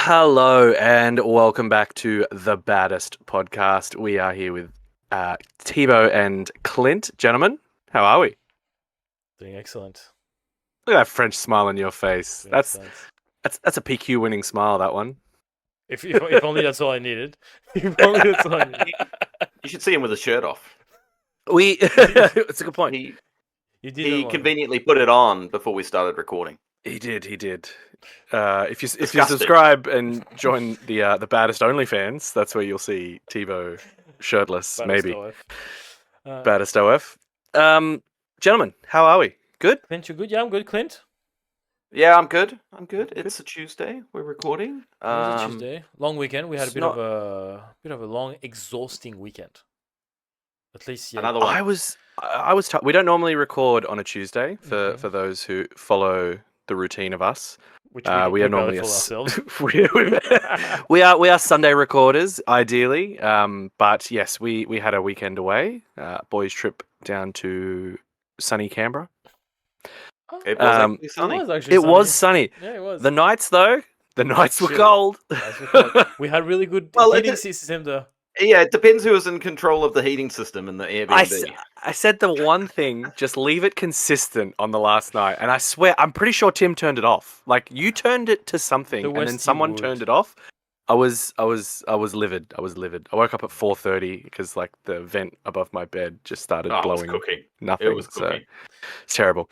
Hello and welcome back to the Baddest Podcast. We are here with Tibo and Clint. Gentlemen, how are we? Doing excellent. Look at that French smile on your face. Doing That's excellent. a PQ winning smile, that one. If only that's all I needed. If only that's all I needed. You should see him with his shirt off. It's a good point. He conveniently put it on before we started recording. He did. If you subscribe and join the Baddest OnlyFans, that's where you'll see Tibo shirtless, Baddest maybe. OF. Baddest OF. Gentlemen, how are we? Good? Clint, you good? Yeah, I'm good, Clint. Yeah, I'm good. It's a Tuesday. We're recording. It was a Tuesday. Long weekend. We had a bit of a long, exhausting weekend. At least, yeah. Another one. I was we don't normally record on a Tuesday for those who follow the routine of us. Which we are normally ourselves. we are Sunday recorders, ideally. But yes, we had a weekend away. Boys' trip down to sunny Canberra. It was actually sunny. It was sunny. Yeah, it was. The nights were cold. We had really good heating system though. Yeah, it depends who was in control of the heating system in the Airbnb. I said the one thing, just leave it consistent on the last night. And I swear, I'm pretty sure Tim turned it off. Like, you turned it to something, and then someone turned it off. I was livid. I woke up at 4:30 because, like, the vent above my bed just started blowing nothing. It was cooking. So it's terrible.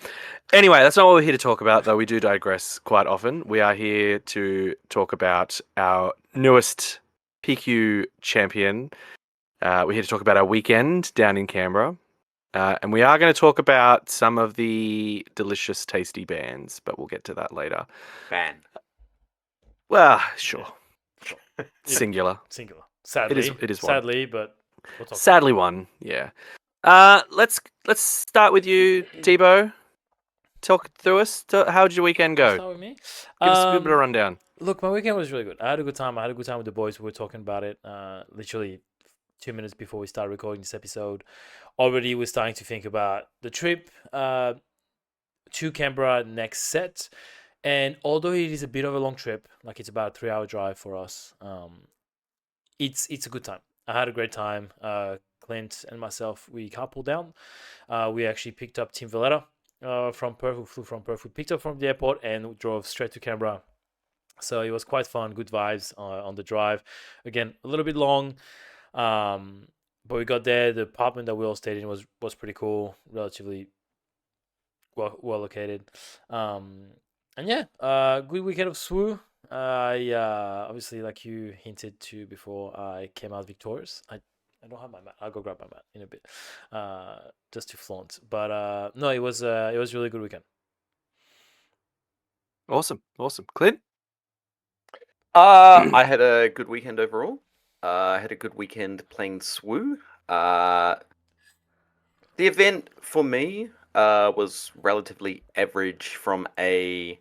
Anyway, that's not what we're here to talk about, though we do digress quite often. We are here to talk about our newest PQ champion. We're here to talk about our weekend down in Canberra. And we are going to talk about some of the delicious, tasty bands, but we'll get to that later. Ban. Well, sure. Singular. Sadly. It is one. Sadly, but we'll talk. Sadly one, yeah. Let's start with you, Tibo. Talk through us. How did your weekend go? Start with me. Give us a bit of a rundown. Look, my weekend was really good. I had a good time. With the boys. We were talking about it literally 2 minutes before we started recording this episode. Already we're starting to think about the trip to Canberra next set. And although it is a bit of a long trip, like it's about a 3-hour drive for us, it's a good time. I had a great time. Clint and myself, we carpooled down. We actually picked up Tim Valletta from Perth, who flew from Perth. We picked up from the airport and we drove straight to Canberra. So it was quite fun, good vibes on the drive. Again, a little bit long, but we got there. The apartment that we all stayed in was pretty cool, relatively well located. And yeah, good weekend of SWU. Obviously, like you hinted to before, I came out victorious. I don't have my mat. I'll go grab my mat in a bit, just to flaunt. But no, it was a really good weekend. Awesome. Clint? I had a good weekend overall. I had a good weekend playing SWU. The event for me was relatively average from a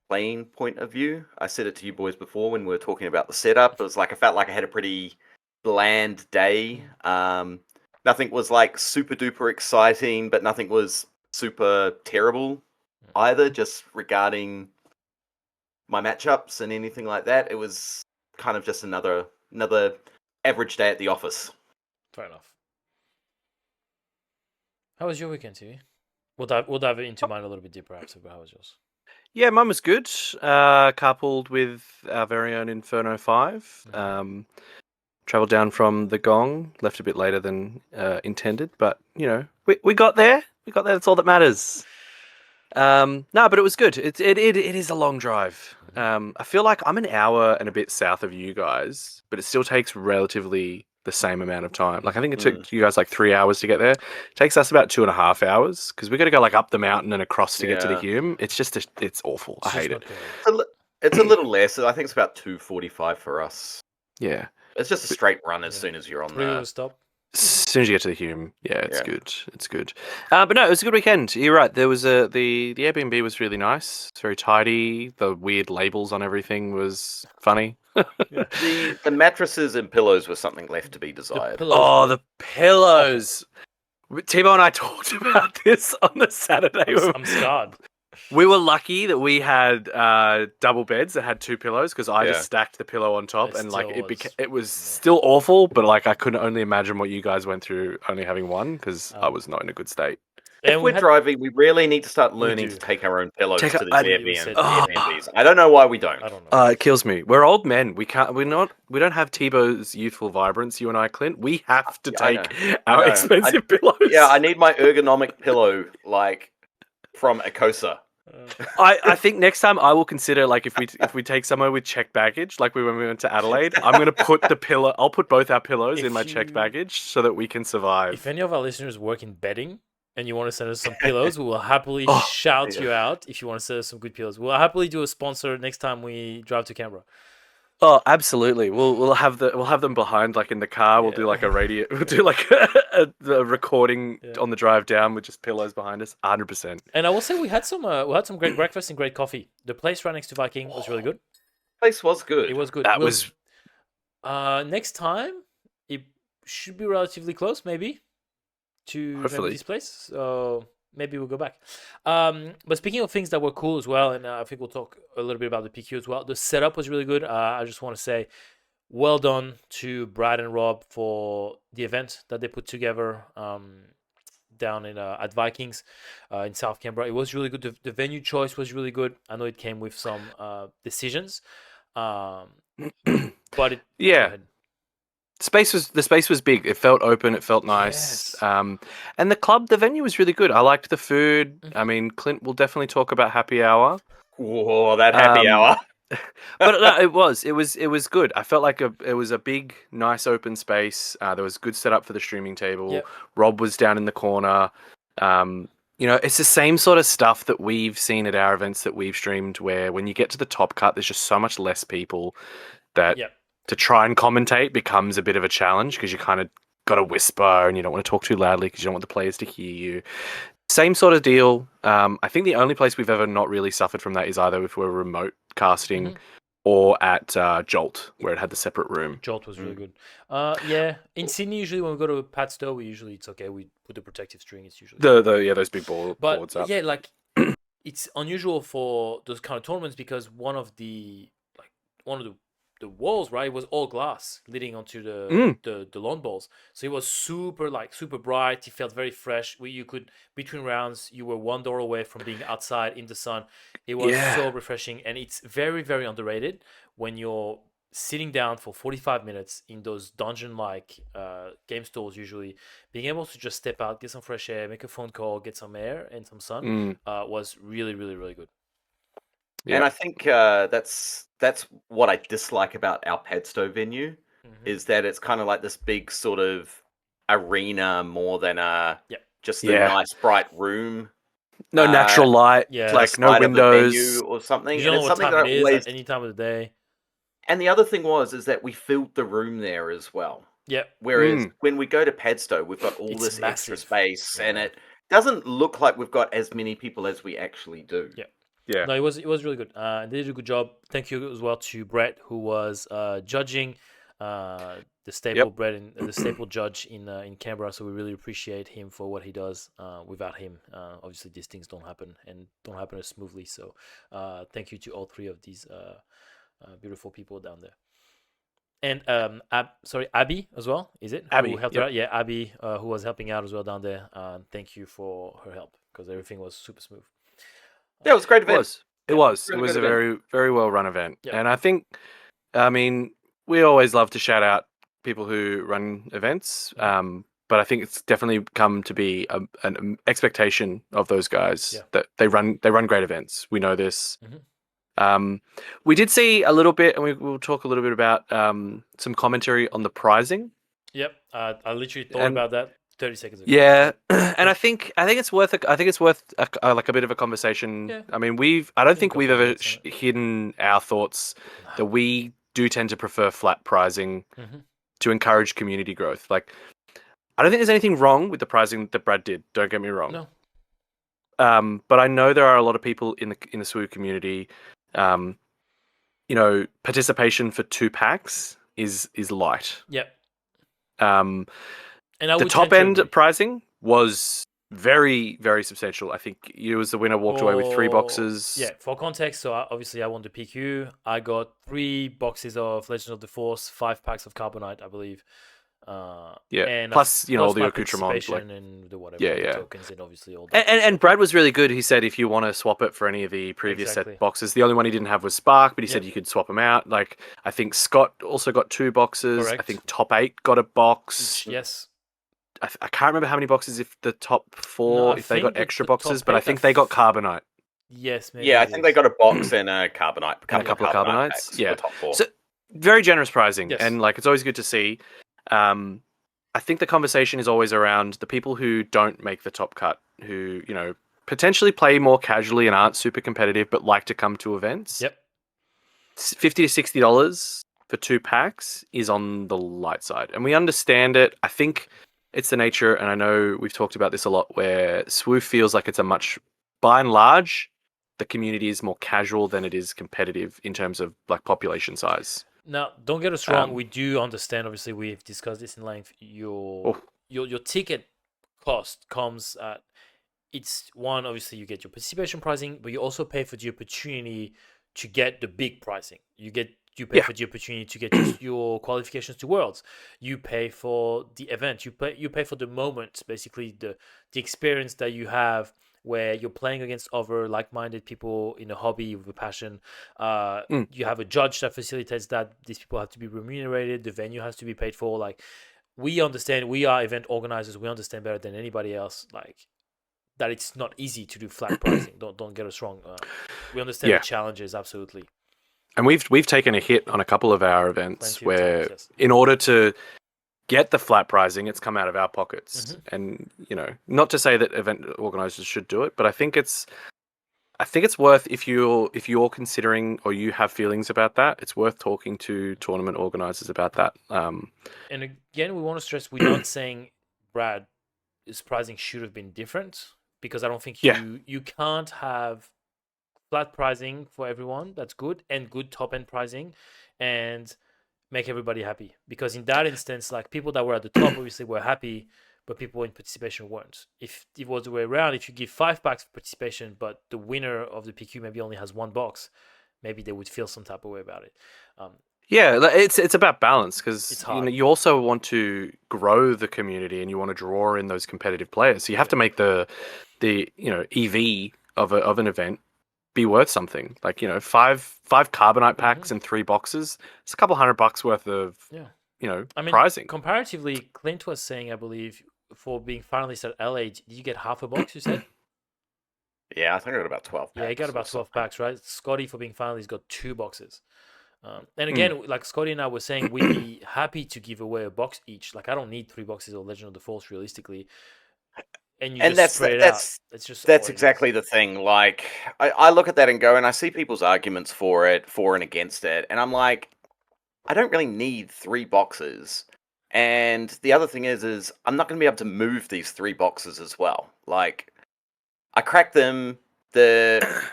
playing point of view. I said it to you boys before when we were talking about the setup. It was like I felt like I had a pretty bland day. Nothing was like super duper exciting, but nothing was super terrible either. Just regarding my matchups and anything like that, it was kind of just another average day at the office. Fair enough. How was your weekend, TV? We'll dive into mine a little bit deeper after, but how was yours? Yeah, mine was good. Carpooled with our very own Inferno 5. Travelled down from the Gong, left a bit later than intended, but, you know, we got there. That's all that matters. No, but it was good. It is a long drive. I feel like I'm an hour and a bit south of you guys, but it still takes relatively the same amount of time. Like, I think it took you guys like 3 hours to get there. It takes us about 2.5 hours because we got to go like up the mountain and across to get to the Hume. It's just, it's awful. I hate it. It's a little less. I think it's about 2:45 for us. Yeah. It's just a straight run as soon as you're on the stop. As soon as you get to the Hume, it's good. It's good. But no, it was a good weekend. You're right. There was the Airbnb was really nice. It's very tidy. The weird labels on everything was funny. The mattresses and pillows were something left to be desired. The pillows. Tibo and I talked about this on the Saturday. I'm scarred. We were lucky that we had double beds that had 2 pillows because I Yeah. just stacked the pillow on top It and like still was- it was yeah. still awful, but like I couldn't only imagine what you guys went through only having one because I Um, was not in a good state. If we're driving, we really need to start learning do. to take our own pillows Take to a- these I- said- Airbnbs. I don't know why we don't. I don't know. It kills me. We're old men. We can't. We're not. We don't have Tibo's youthful vibrance. You and I, Clint. We have to Yeah, I take know. our I know. expensive pillows. Yeah, I need my ergonomic pillow, like, from Akosa. I think next time I will consider like if we take somewhere with checked baggage, like when we went to Adelaide, I'm gonna put the pillow. I'll put both our pillows If in my checked you- baggage so that we can survive. If any of our listeners work in bedding and you want to send us some pillows, we will happily Oh, shout yeah. you out if you want to send us some good pillows. We'll happily do a sponsor next time we drive to Canberra. Oh, absolutely. We'll have them behind like in the car. We'll do Yeah. like a radio. We'll do like a recording Yeah. on the drive down with just pillows behind us. 100%. And I will say we had some great breakfast and great coffee. The place right next to Viking was really good. Place was good. It was good. That was Next time it should be relatively close, maybe, to Hopefully. this place. So maybe we'll go back. But speaking of things that were cool as well, and I think we'll talk a little bit about the PQ as well. The setup was really good. I just want to say, well done to Brad and Rob for the event that they put together down in at Vikings in South Canberra. It was really good. The venue choice was really good. I know it came with some decisions, but it yeah. go ahead. The space was big. It felt open. It felt nice. Yes. And the venue was really good. I liked the food. Mhm. I mean, Clint will definitely talk about happy hour. Whoa, that happy hour. But no, it was good. I felt like it was a big, nice open space. There was good setup for the streaming table. Yep. Rob was down in the corner. It's the same sort of stuff that we've seen at our events that we've streamed, where when you get to the top cut, there's just so much less people that Yep. to try and commentate becomes a bit of a challenge because you kind of got to whisper and you don't want to talk too loudly because you don't want the players to hear you. Same sort of deal. I think the only place we've ever not really suffered from that is either if we're remote casting Mhm. or at Jolt, where it had the separate room. Jolt was really good. Yeah. In Sydney, usually when we go to Pat's store, it's okay. We put the protective string. It's usually Those big boards But up. yeah, like it's unusual for those kind of tournaments because one of the walls, right, was all glass leading onto the lawn bowls. So it was super bright. It felt very fresh. You could between rounds, you were one door away from being outside in the sun. It was so refreshing, and it's very, very underrated when you're sitting down for 45 minutes in those dungeon-like game stores. Usually, being able to just step out, get some fresh air, make a phone call, get some air and some sun was really, really, really good. Yeah. And I think that's what I dislike about our Padstow venue is that it's kind of like this big sort of arena more than just a nice bright room. No natural light, Yeah. like no windows. Venue or something. You don't And know it's what something time that it is always... at any time of the day. And the other thing is that we filled the room there as well. Yeah. Whereas when we go to Padstow, we've got all It's this extra massive. space, and Yeah. it doesn't look like we've got as many people as we actually do. Yeah. Yeah. No, it was really good. They did a good job. Thank you as well to Brett, who was judging the staple bread and the staple judge in Canberra. So we really appreciate him for what he does. Without him, obviously these things don't happen and don't happen as smoothly. So thank you to all three of these beautiful people down there. And Abby as well, is it? Abby, Who helped her out? Yeah, Abby, who was helping out as well down there. Thank you for her help because everything was super smooth. Yeah, it was a great event. It was Really a good very, very well run event. Yep. And I think, I mean, we always love to shout out people who run events. But I think it's definitely come to be an expectation of those guys that they run great events. We know this. We did see a little bit, and we'll talk a little bit about some commentary on the pricing. Yep, I literally thought about that 30 seconds ago. Yeah, and I think it's worth a bit of a conversation. Yeah. I mean, I don't think go we've for ever it. hidden our thoughts that we do tend to prefer flat pricing to encourage community growth. Like, I don't think there's anything wrong with the pricing that Brad did. Don't get me wrong. No. But I know there are a lot of people in the SWU community. Participation for 2 packs is light. Yep. And I the would top tend to end agree. pricing was very, very substantial. I think you as the winner walked away with 3 boxes. Yeah, for context, so obviously I won the PQ. I got 3 boxes of Legends of the Force, 5 packs of Carbonite, I believe. And plus all the my accoutrements, participation and the whatever, Yeah, the yeah. tokens and obviously all that. And Brad was really good. He said if you want to swap it for any of the previous Exactly. set boxes, the only one he didn't have was Spark, but he said Yep. you could swap them out. Like I think Scott also got 2 boxes. Correct. I think top 8 got a box. Yes. I can't remember how many boxes if the top 4 No, I if they got think extra the top boxes, but I 8, think they got Carbonite Yes, maybe. Yeah, I it think is. they got a box and a Carbonite. and a couple of Carbonites. packs Yeah, for top 4. so very generous pricing, Yes. and like it's always good to see. I think the conversation is always around the people who don't make the top cut, who potentially play more casually and aren't super competitive, but like to come to events. Yep. $50 to $60 for 2 packs is on the light side, and we understand it. I think it's the nature, and I know we've talked about this a lot, where SWU feels like it's a much, by and large, the community is more casual than it is competitive in terms of like population size. Now, don't get us wrong. We do understand. Obviously, we've discussed this in length. Your ticket cost comes at. It's one. Obviously, you get your participation pricing, but you also pay for the opportunity to get the big pricing. You pay for the opportunity to get your qualifications to Worlds. You pay for the event. You pay for the moment. Basically, the experience that you have, where you're playing against other like-minded people in a hobby with a passion. You have a judge that facilitates that. These people have to be remunerated. The venue has to be paid for. Like, we understand. We are event organizers. We understand better than anybody else. Like, that it's not easy to do flat pricing. Don't get us wrong. We understand the challenges, absolutely. And we've taken a hit on a couple of our events where, in order to get the flat pricing, it's come out of our pockets. And not to say that event organizers should do it, but I think it's worth, if you're considering or you have feelings about that, it's worth talking to tournament organizers about that. And again, we want to stress, we're not saying, Brad, his pricing should have been different, because I don't think you can't have flat pricing for everyone. That's good, and good top end pricing, and make everybody happy. Because in that instance, like, people that were at the top obviously were happy, but people in participation weren't. If it was the way around, if you give 5 packs for participation, but the winner of the PQ maybe only has 1 box, maybe they would feel some type of way about it. It's about balance, because you also want to grow the community and you want to draw in those competitive players. So you have to make the EV of an event be worth something. Like 5 Carbonite packs and 3 boxes. It's a couple $100 worth of pricing. Comparatively, Clint was saying, I believe, for being finalist at LA, did you get half a box? You said. Yeah, I think I got about 12 packs. Yeah, he got about 12 packs, right? Scotty, for being finalist, got 2 boxes. And again, like Scotty and I were saying, we'd be happy to give away a box each. Like, I don't need 3 boxes of Legend of the Force, realistically. And just spread it out. That's exactly the thing. Like, I look at that and go, and I see people's arguments for and against it, and I'm like, I don't really need 3 boxes. And the other thing is I'm not going to be able to move these 3 boxes as well. Like, I crack them, the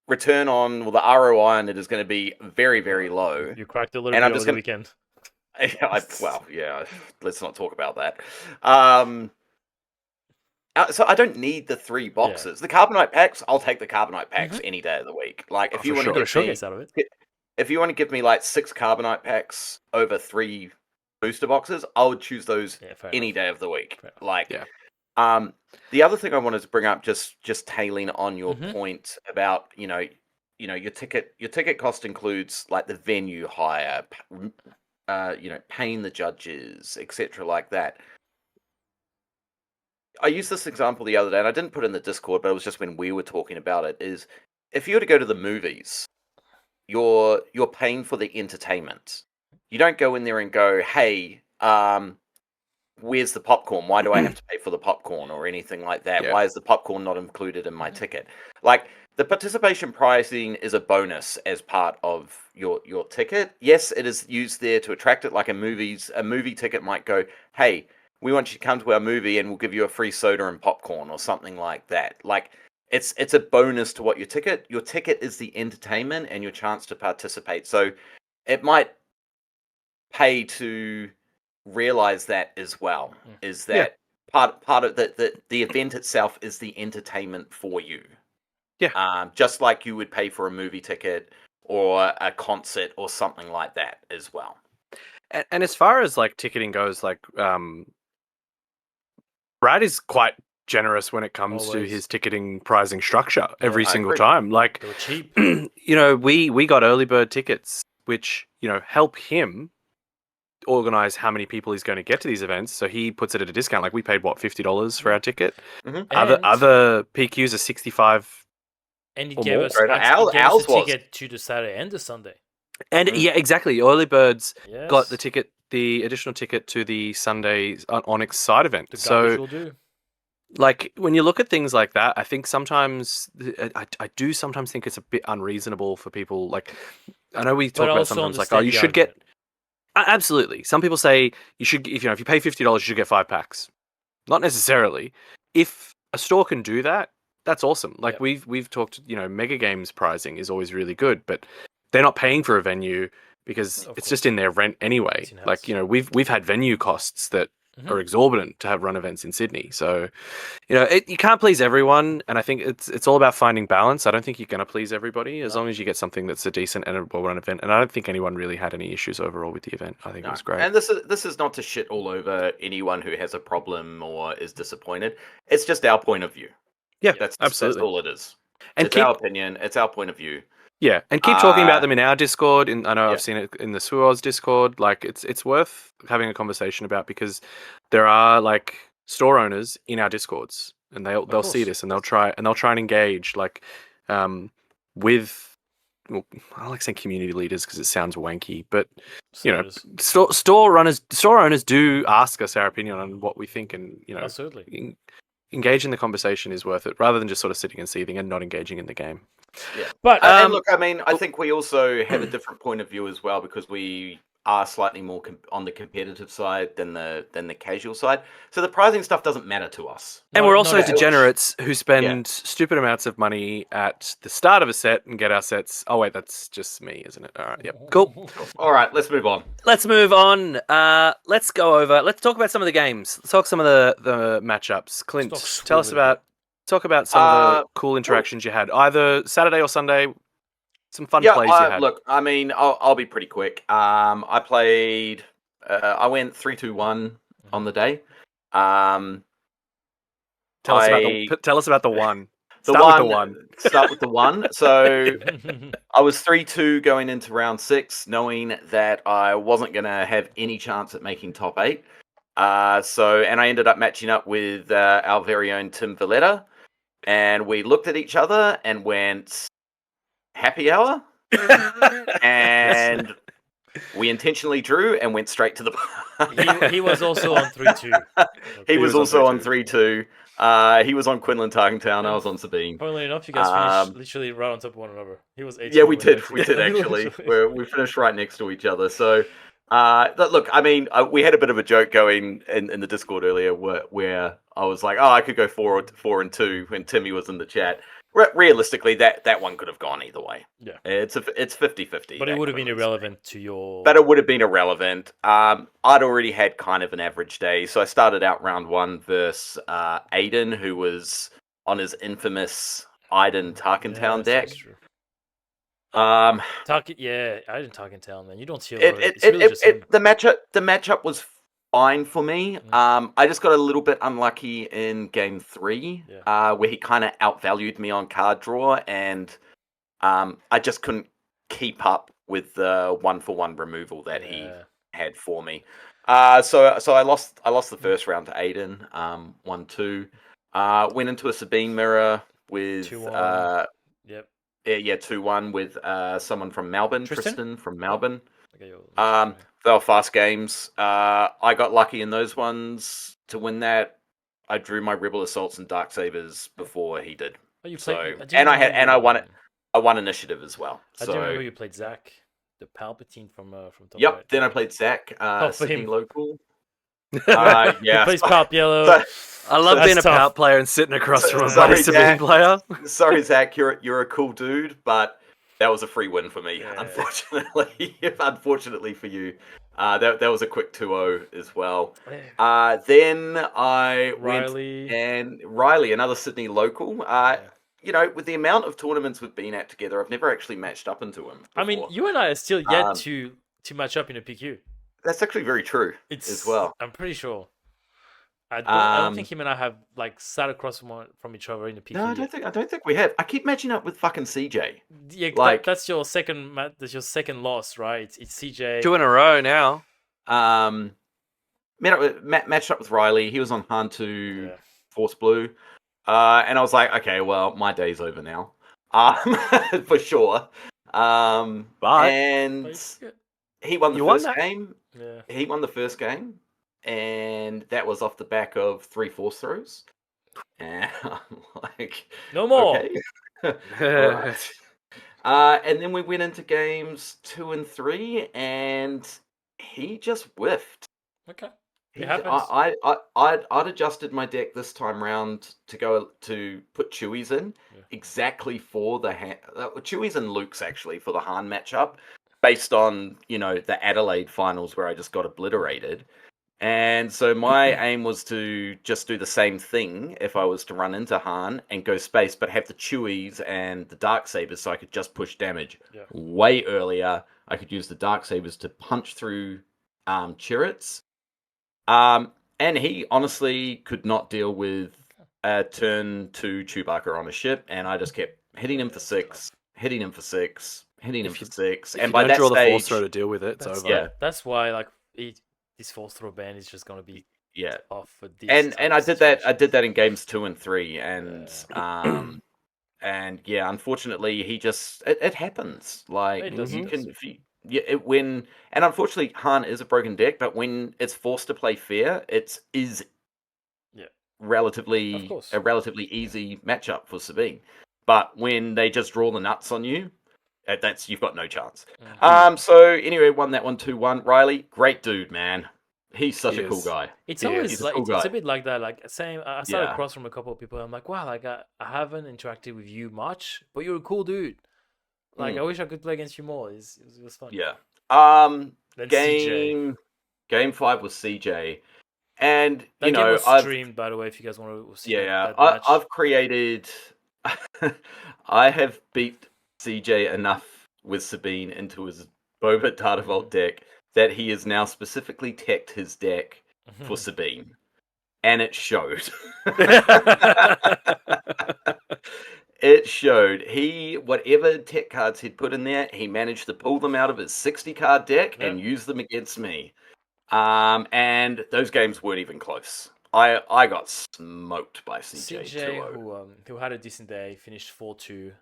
return on, the ROI on it is going to be very, very low. You cracked a little bit over the weekend. Let's not talk about that. So I don't need the 3 boxes. The Carbonite packs, I'll take the Carbonite packs any day of the week. Like, if you want to give me like 6 Carbonite packs over 3 booster boxes, I would choose those any day of the week. The other thing I wanted to bring up, just tailing on your point about your ticket cost includes like the venue hire, paying the judges, etc. like that. I used this example the other day, and I didn't put it in the Discord, but it was just when we were talking about it, is if you were to go to the movies, you're paying for the entertainment. You don't go in there and go, hey, where's the popcorn? Why do I have to pay for the popcorn or anything like that? Why is the popcorn not included in my ticket? Like, the participation pricing is a bonus as part of your ticket. Yes, it is used there to attract it. Like a movie ticket might go, hey, we want you to come to our movie and we'll give you a free soda and popcorn or something like that. Like, it's a bonus to what your ticket is the entertainment and your chance to participate. So it might pay to realize that as well, is that part of the event itself is the entertainment for you. Yeah. Just like you would pay for a movie ticket or a concert or something like that as well. And as far as like ticketing goes, like Brad is quite generous when it comes to Always. his ticketing pricing structure every I single agree. time. Like, They were cheap. we got early bird tickets, which help him organize how many people he's going to get to these events. So he puts it at a discount. Like we paid $50 for our ticket. Mhm. Other PQs are 65. And he or gave more. us, Right, he gave us ours a was. ticket to the Saturday and the Sunday. And Mm. yeah, exactly. Early birds Yes. got the additional ticket to the Sunday Onyx side event. The So garbage will do. like when you look at things like that, I think sometimes I do sometimes think it's a bit unreasonable for people. Like I know we But talk about also sometimes like, understand you the should get argument. absolutely. Some people say you should if you pay $50, you should get 5 packs. Not necessarily. If a store can do that, that's awesome. Like Yep. we've talked, Mega Games pricing is always really good, but they're not paying for a venue because Of it's course. just in their rent anyway. It's in-house. Like, we've had venue costs that Mhm. are exorbitant to have run events in Sydney. So, you can't please everyone, and I think it's all about finding balance. I don't think you're going to please everybody as No. long as you get something that's a decent and a well-run event. And I don't think anyone really had any issues overall with the event. I think it No. was great. And this is not to shit all over anyone who has a problem or is disappointed. It's just our point of view. Yeah, That's absolutely. all it is. And It's our opinion. It's our point of view. Yeah, and keep talking about Uh, them in our Discord. I know yeah. I've seen it in the SWU Discord. Like, it's worth having a conversation about because there are like store owners in our Discords, and they'll see course. this and they'll try and engage like with. Well, I don't like saying community leaders because it sounds wanky, but store owners do ask us our opinion on what we think, and Absolutely. engage in the conversation is worth it rather than just sort of sitting and seething and not engaging in the game. Yeah. But And look, I mean, I think we also have a different point of view as well because we are slightly more on the competitive side than the casual side. So the pricing stuff doesn't matter to us. And we're also not- degenerates who spend stupid amounts of money at the start of a set and get our sets. Oh wait, that's just me, isn't it? All right, yep, cool. All right, let's move on. Let's move on. Let's talk about some of the games. Let's talk some of the matchups. Clint, talk about some of the cool interactions you had, either Saturday or Sunday. Some fun plays you had. Look, I mean, I'll be pretty quick. I played. I went 3-2-1 on the day. Tell us about the one. Start with the one. So I was 3-2 going into round 6, knowing that I wasn't going to have any chance at making top 8. And I ended up matching up with our very own Tim Valletta, and we looked at each other and went happy hour, and we intentionally drew and went straight to the. He was also on 3-2. He was also on 3-2. He was on Quinlan Tarkingtown. I was on Sabine. Funnily enough, you guys finished literally right on top of one another. He was 8. Yeah, we did. We did actually. We finished right next to each other. So, look, I mean, we had a bit of a joke going in the Discord earlier, where I was like, "Oh, I could go 4-2" when Timmy was in the chat. Realistically, that one could have gone either way. Yeah, it's 50-50. But it would have been irrelevant to your. But it would have been irrelevant. I'd already had kind of an average day, so I started out round 1 versus Aiden, who was on his infamous Aiden Tarkingtown deck. That's true. Aiden Tarkingtown, man. You don't see a lot of it. It's really just him. The matchup was fine for me. I just got a little bit unlucky in game 3, where he kind of outvalued me on card draw, and I just couldn't keep up with the 1-for-1 removal that he had for me. So I lost the first round to Aiden, 1-2. Went into a Sabine mirror with 2-1. Yep. Yeah, 2-1 with someone from Melbourne, Tristan from Melbourne. Okay, they were fast games. I got lucky in those ones to win that. I drew my Rebel Assaults and Dark Sabers before he did. Oh, you played, played, I won it. I won initiative as well. I do remember you played Zach, the Palpatine from Top Yep. Right. Then I played Zach, Sydney him. local. He plays Palp Yellow. I love being a Palp player and sitting across from a Sorry, Sabine player. Sorry, Zach, you're a cool dude, but That was a free win for me, Yeah. unfortunately. Unfortunately for you. That was a quick 2-0 as well. Yeah. Then I Riley. went and Riley, another Sydney local. Yeah. You know, with the amount of tournaments we've been at together, I've never actually matched up into him before. I mean, you and I are still yet Um, to match up in a PQ. That's actually very true as well. I'm pretty sure. I don't think Um, him and I have like sat across from each other in a PQ. No, I don't think we have. I keep matching up with fucking CJ. Yeah, Like, that's your second loss, right? It's CJ. 2 in a row now. matched up with Riley. He was on Han 2 Yeah. Force Blue. And I was like, okay, well, my day's over now. For sure. But And he won the You won first that? game. Yeah. He won the first game. And that was off the back of 3 force throws. And I'm like, No more. okay. Alright. And then we went into games 2 and 3, and he just whiffed. Okay. He, It happens. I'd adjusted my deck this time round to go to put Chewies in exactly for the Chewies and Luke's actually for the Han matchup, based on the Adelaide finals where I just got obliterated. And so my aim was to just do the same thing if I was to run into Han and go space, but have the Chewies and the Darksabers so I could just push damage way earlier. I could use the Darksabers to punch through turrets. And he honestly could not deal with a turn 2 Chewbacca on a ship, and I just kept hitting him for 6, hitting him for 6, hitting him for 6. And by that draw stage, the force throw to deal with it, it's over. Yeah. That's why like this force throw ban is just gonna be off for this. And I did that. I did that in games 2 and 3, and and unfortunately, he just it happens. Like you can if you when and unfortunately, Han is a broken deck, but when it's forced to play fair, it is relatively a relatively easy matchup for Sabine. But when they just draw the nuts on you, that's you've got no chance. So anyway, won that one 2-1. Riley, great dude, man. He's such a cool guy. It's always like cool it's a bit like that. Like same. I sat Yeah. across from a couple of people. I'm like, wow, like I haven't interacted with you much, but you're a cool dude. Like I wish I could play against you more. It was fun. Yeah. Then Game 5 was CJ, and that game was streamed, by the way, if you guys want to see. That match. I've created. I have beat CJ enough with Sabine into his Boba Data Vault deck that he has now specifically teched his deck for Sabine, and it showed. It showed. Whatever tech cards he'd put in there, he managed to pull them out of his 60 card deck and use them against me. And those games weren't even close. I got smoked by CJ who had a decent day, finished 4-2,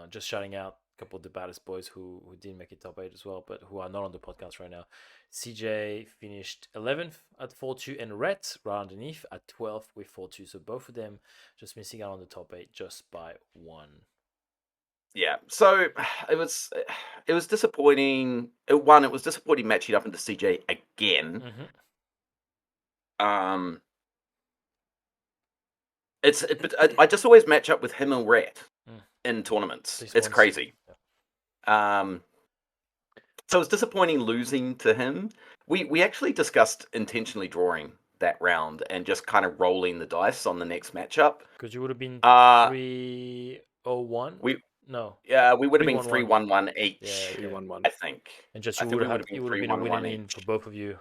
just shouting out a couple of the baddest boys who didn't make it top 8 as well, but who are not on the podcast right now. CJ finished 11th at 4-2, and Rhett right underneath at 12th with 4-2. So both of them just missing out on the top 8 just by 1. Yeah, so it was disappointing. It was disappointing matching up into CJ again. I just always match up with him and Rat in tournaments. It's crazy. So it's disappointing losing to him. We actually discussed intentionally drawing that round and just kind of rolling the dice on the next matchup. Because you would have been 3-0-1. Yeah, we would have been 3-1-1 each. Yeah, 3-1-1. I think. And just you would have been a winning in for both of you.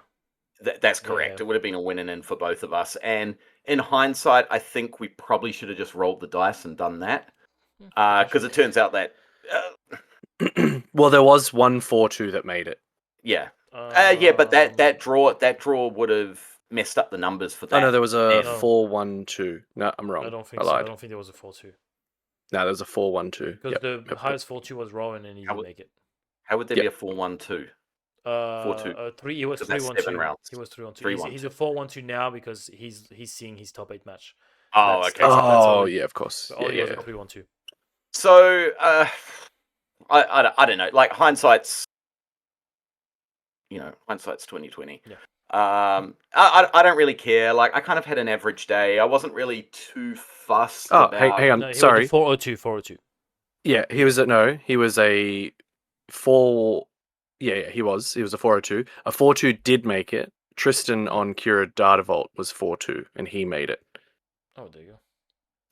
That's correct. It would have been a winning in for both of us. And in hindsight, I think we probably should have just rolled the dice and done that. Because it turns out that. Well, there was 1-4-2 that made it. Yeah. But that draw would have messed up the numbers for that. Oh no, there was a 4-1-2. No, I'm wrong. I don't think I lied. I don't think there was a 4-2. No, there was a 4-1-2. Because the highest 4-2 was Rowan, and he didn't make it. How would there be a 4-1-2? 4-2. He was 3-1-2. He was 3-1-2. He's a 4-1-2 now because he's seeing his top 8 match. Oh, okay. Yeah, of course. So he was a 3-1-2. So I don't know. Like hindsight's 2020. Yeah. I don't really care. Like I kind of had an average day. I wasn't really too fussed. Hang on. No, Sorry. 4-0-2. Yeah, he was a 4. Yeah, he was a 402. A 4-2 did make it. Tristan on Kira Datavolt was 4-2, and he made it. Oh, there you go.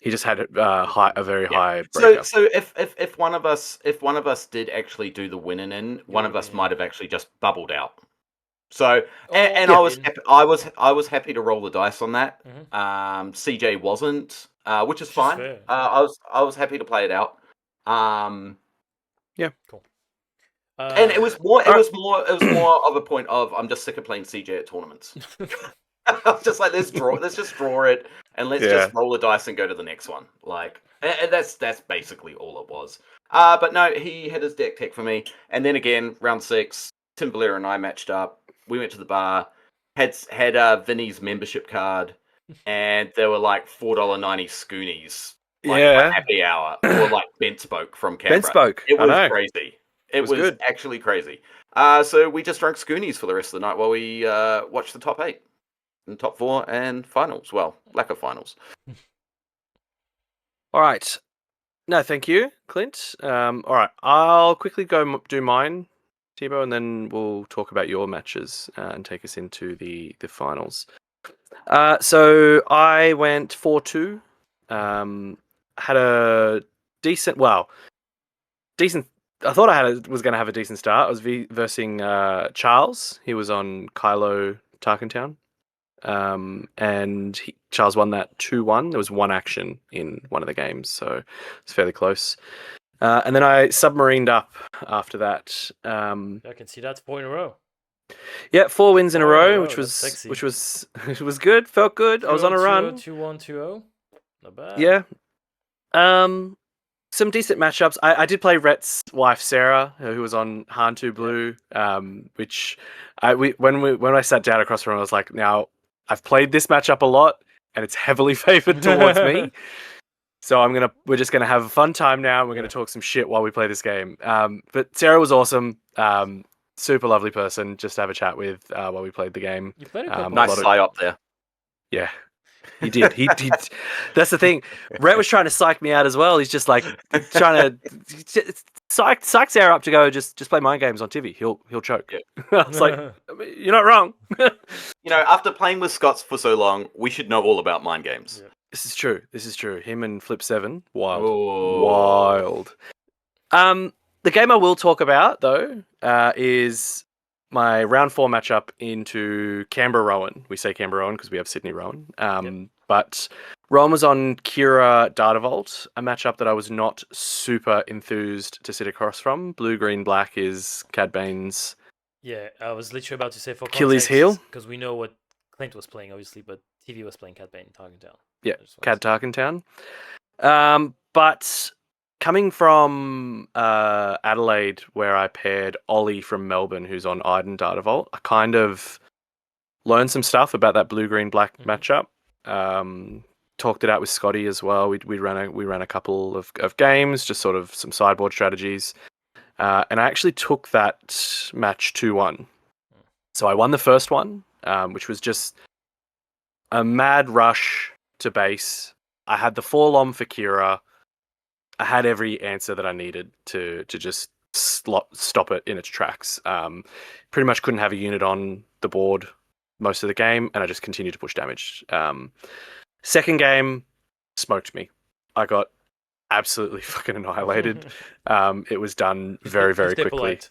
He just had a very Yeah. high So breakup. so if one of us did actually do the winning in, one of us might have actually just bubbled out. So and yeah. I was happy to roll the dice on that. CJ wasn't, which is fine. Fair. I was happy to play it out. Yeah, cool. And it was more of a point of I'm just sick of playing CJ at tournaments. I was just like, let's just draw it, and let's just roll the dice and go to the next one. Like, and that's basically all it was. But no, he had his deck tech for me, and then again, round 6, Tim Valera and I matched up. We went to the bar, had Vinny's membership card, and there were like $4.90 Scoonies, like for happy hour, or like Bent-Spoke from Canberra. Bent-Spoke, It was I know. crazy. It was good. actually crazy. So we just drank Scoonies for the rest of the night while we watched the top 8. And top 4 and finals. Well, lack of finals. All right. No, thank you, Clint. All right, I'll quickly go do mine, Tibo, and then we'll talk about your matches and take us into the finals. So I went 4-2. Had a decent. I thought was going to have a decent start. I was versing Charles. He was on Kylo Tarkentown. And Charles won that 2-1. There was one action in one of the games, so it's fairly close. And then I submarined up after that. I can see that's 4 in a row. Yeah, 4 wins in a row, which sexy. was it was good. Felt good. I was on a run. 2-1, 2-0. Not bad. Yeah. Some decent matchups. I did play Rhett's wife Sarah, who was on Hantu Blue. Which when I sat down across from her, I was like, now I've played this matchup a lot, and it's heavily favored towards me. So we're just gonna have a fun time now. And we're gonna talk some shit while we play this game. But Sarah was awesome. Super lovely person just to have a chat with while we played the game. You played a nice psyop there. Yeah. He did. He That's the thing. Rhett was trying to psych me out as well. He's just like trying to psych Sarah up to go just play mind games on TV. He'll choke. Yeah. I was like, you're not wrong. After playing with Scots for so long, we should know all about mind games. Yeah. This is true. Him and Flip 7, wild. Ooh. Wild. The game I will talk about though is my round 4 matchup into Canberra Rowan. We say Canberra Rowan because we have Sydney Rowan. But Rowan was on Kira Datavolt, a matchup that I was not super enthused to sit across from. Blue, green, black is Cad Bane's. Yeah, I was literally about to say for Achilles heel, because we know what Clint was playing, obviously, but TV was playing Cad Bane Tarkentown. Yeah, Cad Tarkentown. But coming from Adelaide, where I paired Ollie from Melbourne, who's on Iden Datavolt, I kind of learned some stuff about that blue-green-black matchup. Talked it out with Scotty as well. We ran a couple of games, just sort of some sideboard strategies, and I actually took that match 2-1. So I won the first one, which was just a mad rush to base. I had the 4-lom for Kira. I had every answer that I needed to just stop it in its tracks. Pretty much couldn't have a unit on the board most of the game, and I just continued to push damage. Second game smoked me. I got absolutely fucking annihilated. It was done very, very quickly. Polite.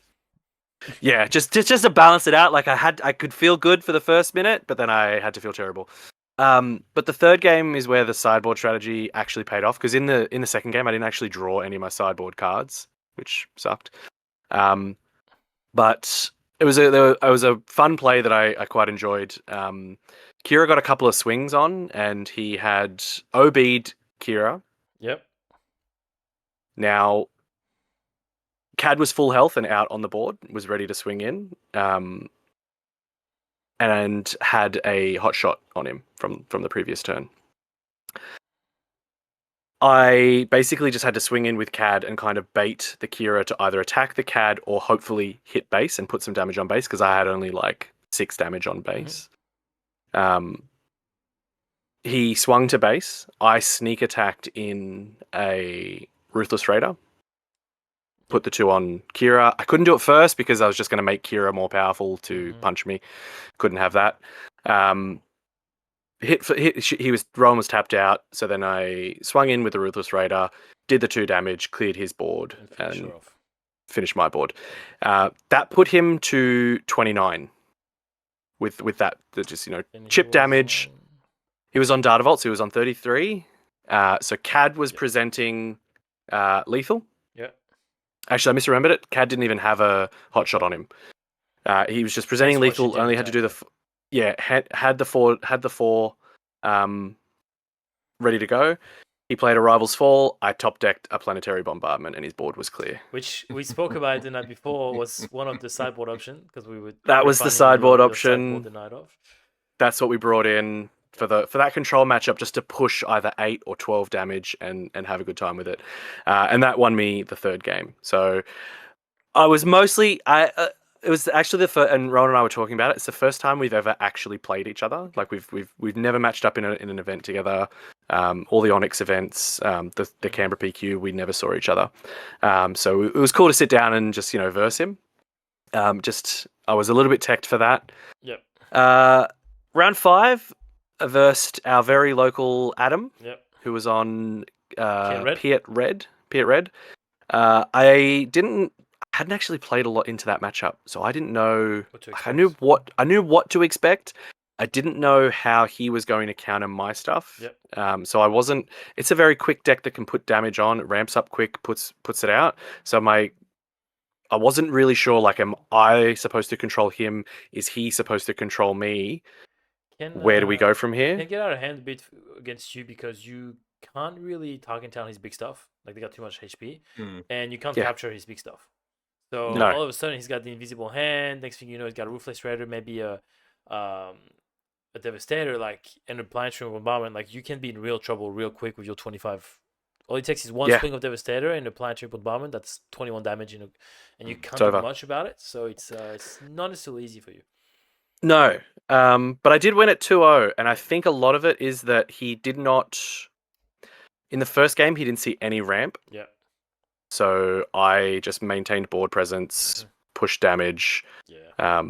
Yeah, just to balance it out. Like I could feel good for the first minute, but then I had to feel terrible. But the third game is where the sideboard strategy actually paid off, because in the second game I didn't actually draw any of my sideboard cards, which sucked. But it was a fun play that I quite enjoyed. Kira got a couple of swings on, and he had OB'd Kira. Yep. Now, Cad was full health and out on the board, was ready to swing in. And had a hot shot on him from the previous turn. I basically just had to swing in with Cad and kind of bait the Kira to either attack the Cad or hopefully hit base and put some damage on base, because I had only like 6 damage on base. He swung to base. I sneak attacked in a Ruthless Raider put the 2 on Kira. I couldn't do it first because I was just going to make Kira more powerful to punch me. Couldn't have that. Rowan was tapped out, so then I swung in with the Ruthless Raider, did the 2 damage, cleared his board, and finished my board. That put him to 29 with that just chip damage. He was on Data Vault, so he was on 33. So Cad was presenting lethal. Yeah. Actually, I misremembered it. Cad didn't even have a hot shot on him. He was just presenting lethal. Only had to do had the 4 ready to go. He played a Rival's Fall. I top decked a Planetary Bombardment, and his board was clear. Which we spoke about the night before was one of the sideboard options because we would. That was the sideboard option. The night of. That's what we brought in for that control matchup, just to push either 8 or 12 damage and have a good time with it. And that won me the 3rd game. So I was mostly it was actually the first, and Rowan and I were talking about it. It's the first time we've ever actually played each other. Like we've never matched up in an event together. All the Onyx events, the Canberra PQ, we never saw each other. So it was cool to sit down and just verse him. I was a little bit teched for that. Yep. Round 5, I versed our very local Adam. Yep. Who was on Piet Red. I hadn't actually played a lot into that matchup, so I didn't know. I knew what to expect. I didn't know how he was going to counter my stuff. Yep. So I wasn't. It's a very quick deck that can put damage on. It ramps up quick, puts it out. So I wasn't really sure. Like, am I supposed to control him? Is he supposed to control me? Where do we go from here? Can get out of hand a bit against you because you can't really target down his big stuff. Like, they got too much HP, and you can't capture his big stuff. So all of a sudden, he's got the invisible hand. Next thing you know, he's got a Ruthless Raider, maybe a Devastator, and a Planetary Bombardment. Like, you can be in real trouble real quick with your 25. All it takes is one swing of Devastator and a Planetary Bombardment. That's 21 damage, and you can't do much about it. So it's not necessarily easy for you. No, but I did win at 2-0, and I think a lot of it is that he did not. In the first game, he didn't see any ramp. Yeah. So I just maintained board presence, pushed damage. Yeah.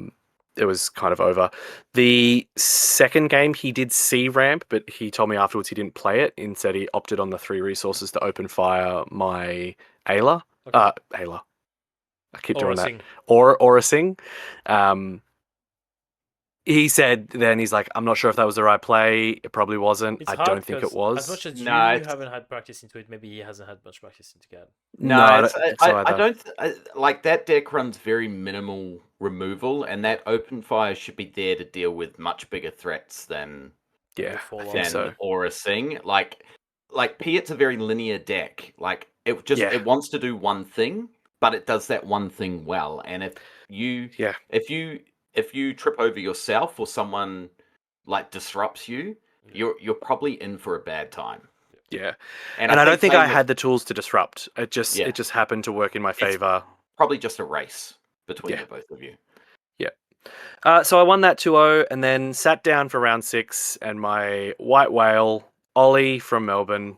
It was kind of over. The second game, he did see ramp, but he told me afterwards he didn't play it. Instead, he opted on the 3 resources to open fire my Ayla. Okay. Ayla. I keep doing that. Sing. Or a Sing. He said then he's like, I'm not sure if that was the right play. It probably wasn't. I don't think it was. As much as you haven't had practice into it, maybe he hasn't had much practice into Gad. I don't like that deck runs very minimal removal, and that open fire should be there to deal with much bigger threats than Aura Sing. Like Piet's a very linear deck. Like it wants to do one thing, but it does that one thing well. And if you trip over yourself or someone disrupts you, you're probably in for a bad time. Yeah, and I don't think I had the tools to disrupt. It just happened to work in my favor. Probably just a race between the both of you. Yeah. So I won that 2-0, and then sat down for round 6, and my white whale Ollie from Melbourne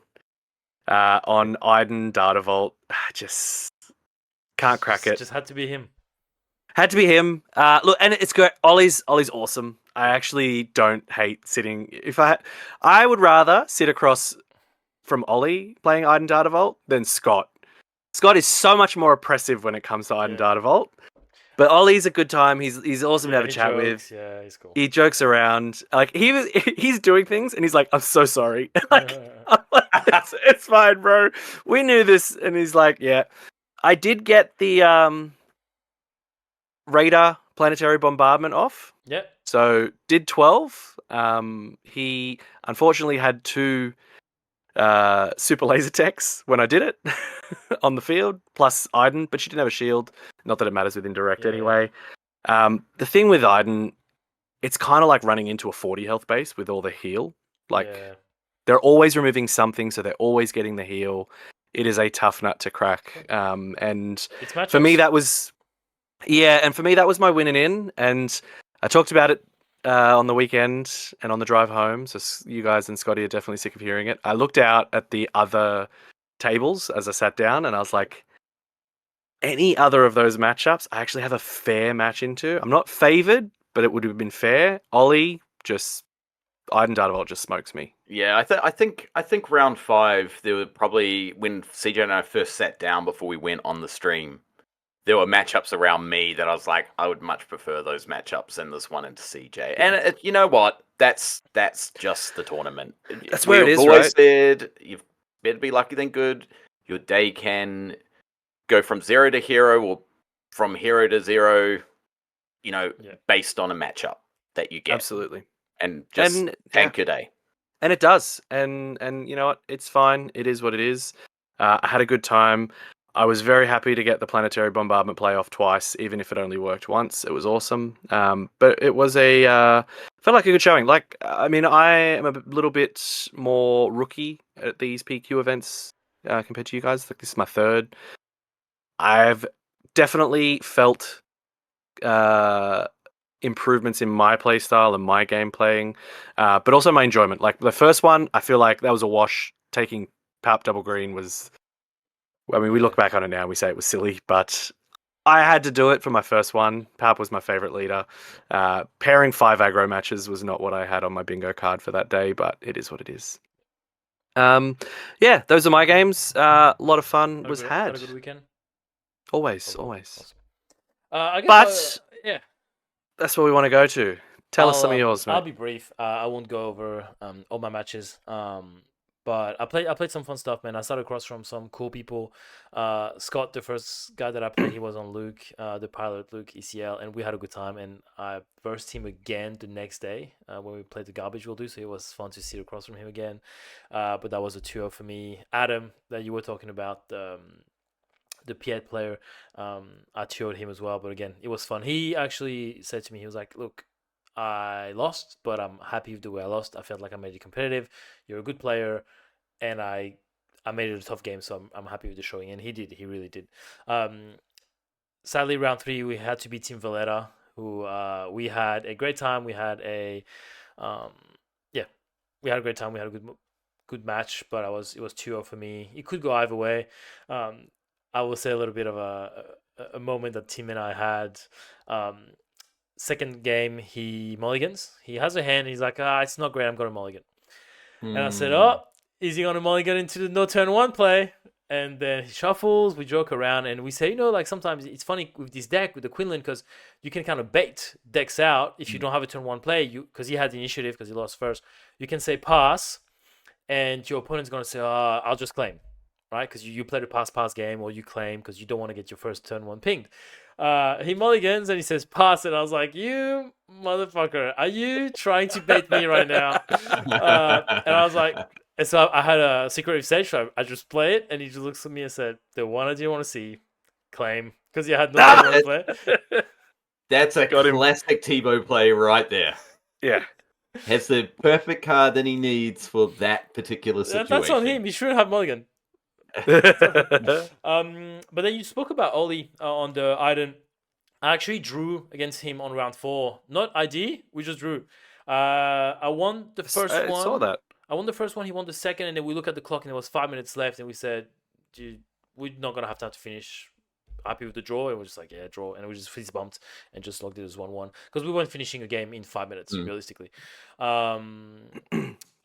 on Iden Data Vault just can't crack it. Just had to be him. Had to be him. Look, and it's great. Ollie's awesome. I actually don't hate sitting. I would rather sit across from Ollie playing Iden Data Vault than Scott. Scott is so much more oppressive when it comes to Iden Data Vault. But Ollie's a good time. He's awesome to have a chat with. Yeah, he's cool. He jokes around. Like he's doing things, and he's like, "I'm so sorry." It's fine, bro. We knew this, and he's like, "Yeah." I did get the Raider Planetary Bombardment off. Yeah. So did 12. He unfortunately had 2 super laser techs when I did it on the field, plus Iden, but she didn't have a shield. Not that it matters with indirect anyway. The thing with Iden, it's kind of like running into a 40 health base with all the heal. They're always removing something, so they're always getting the heal. It is a tough nut to crack. And for me, that was... Yeah, and for me, that was my winning in. And I talked about it on the weekend and on the drive home. So you guys and Scotty are definitely sick of hearing it. I looked out at the other tables as I sat down, and I was like, any other of those matchups, I actually have a fair match into. I'm not favoured, but it would have been fair. Ollie just Iden Dartavolt just smokes me. Yeah, I think round 5 there were probably when CJ and I first sat down before we went on the stream. There were matchups around me that I was like, I would much prefer those matchups than this one into CJ. And you know what? That's just the tournament. That's where it is, always right? said you've better be lucky than good. Your day can go from 0 to hero or from hero to 0, based on a matchup that you get. Absolutely. And just tank your day. And it does. And you know what? It's fine. It is what it is. I had a good time. I was very happy to get the Planetary Bombardment playoff twice, even if it only worked once. It was awesome. But it was felt like a good showing. Like, I mean, I am a little bit more rookie at these PQ events compared to you guys. Like, this is my third. I've definitely felt improvements in my play style and my game playing, but also my enjoyment. Like the first one, I feel like that was a wash. Taking Palp double green was, I mean, we look back on it now and we say it was silly, but I had to do it for my first one. Palp was my favorite leader. Pairing 5 aggro matches was not what I had on my bingo card for that day, but it is what it is. Yeah, those are my games. A lot of fun was had. Had a good weekend. Always. Awesome. I guess, but that's what we want to go to. Tell us some of yours, mate. I'll be brief. I won't go over all my matches. But I played some fun stuff, man. I started across from some cool people. Scott, the first guy that I played, he was on Luke, the pilot, Luke ECL, and we had a good time. And I versed him again the next day when we played the garbage we'll do. So it was fun to sit across from him again. But that was a 2-0 for me. Adam, that you were talking about, the Piet player, I 2-0'd him as well. But again, it was fun. He actually said to me, he was like, look, I lost, but I'm happy with the way I lost. I felt like I made it competitive. You're a good player, and I made it a tough game, so I'm happy with the showing. And he did. He really did. Sadly, round 3, we had to beat Team Valletta, who we had a great time. We had a we had a great time. We had a good match, but it was 2-0 for me. It could go either way. I will say a little bit of a moment that Tim and I had. Second game, he mulligans. He has a hand. He's like, it's not great. I'm going to mulligan. And I said, is he going to mulligan into the no turn 1 play? And then he shuffles. We joke around and we say, like sometimes it's funny with this deck, with the Quinlan, because you can kind of bait decks out if you don't have a turn 1 play. Because he had the initiative because he lost first. You can say pass, and your opponent's going to say, I'll just claim. Right? Because you played a pass game, or you claim because you don't want to get your first turn 1 pinged. He mulligans and he says pass, and I was like, you motherfucker, are you trying to bait me right now? And I was like, and so I had a secretive stage, so I just play it, and he just looks at me and said, the one I didn't want to see, claim, because you had no one to play. That's a classic Tibo play right there. Yeah. Has the perfect card that he needs for that particular situation. That's on him. He shouldn't have mulligan. But then you spoke about Ollie on the Iden. I actually drew against him on round 4. Not ID, we just drew. I won the first one. I saw that. I won the first one, he won the second, and then we look at the clock and there was 5 minutes left, and we said, dude, we're not gonna have time to finish. Happy with the draw, and we're just like, yeah, draw, and we just fist bumped and just logged it as 1-1 because we weren't finishing a game in 5 minutes realistically. I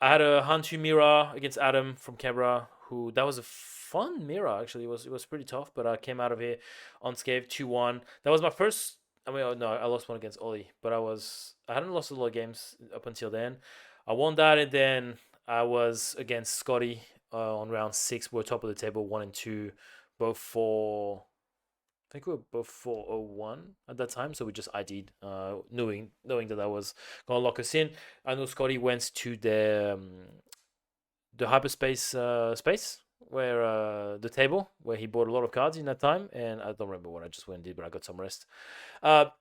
had a Hantu Mira against Adam from Canberra, who that was a fun mirror actually. It was pretty tough, but I came out of here unscathed 2-1. That was my first. I mean, no, I lost one against Ollie, but I hadn't lost a lot of games up until then. I won that, and then I was against Scotty on round 6. We're top of the table, 1 and 2, both for. I think we were both 4-0-1 at that time, so we just ID'd, knowing that I was gonna lock us in. I know Scotty went to the hyperspace space where the table where he bought a lot of cards in that time, and I don't remember what I just went and did, but I got some rest. But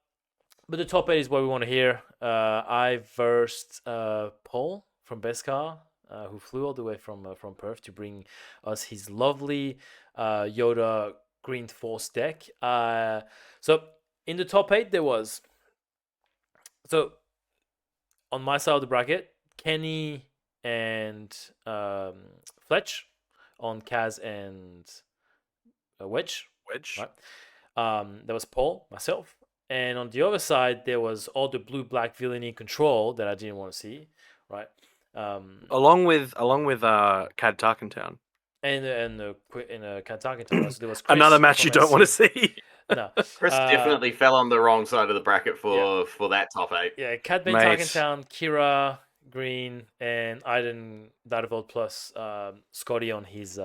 the top 8 is what we want to hear. I versed Paul from Beskar, who flew all the way from Perth to bring us his lovely Yoda Green Force deck. So in the top 8 there was, so on my side of the bracket, Kenny and Fletch, on Kaz and Wedge. Wedge. Right. There was Paul, myself, and on the other side there was all the blue black villainy control that I didn't want to see, right? Along with Cad Tarkentown. And in Kantakentown, right? So there was Chris Another match you from don't want to SC. see. No, Chris definitely fell on the wrong side of the bracket for that top 8. yeah, Cat Ben Mate. Tarkentown, Kira Green, and Aiden Dadavold plus Scotty on his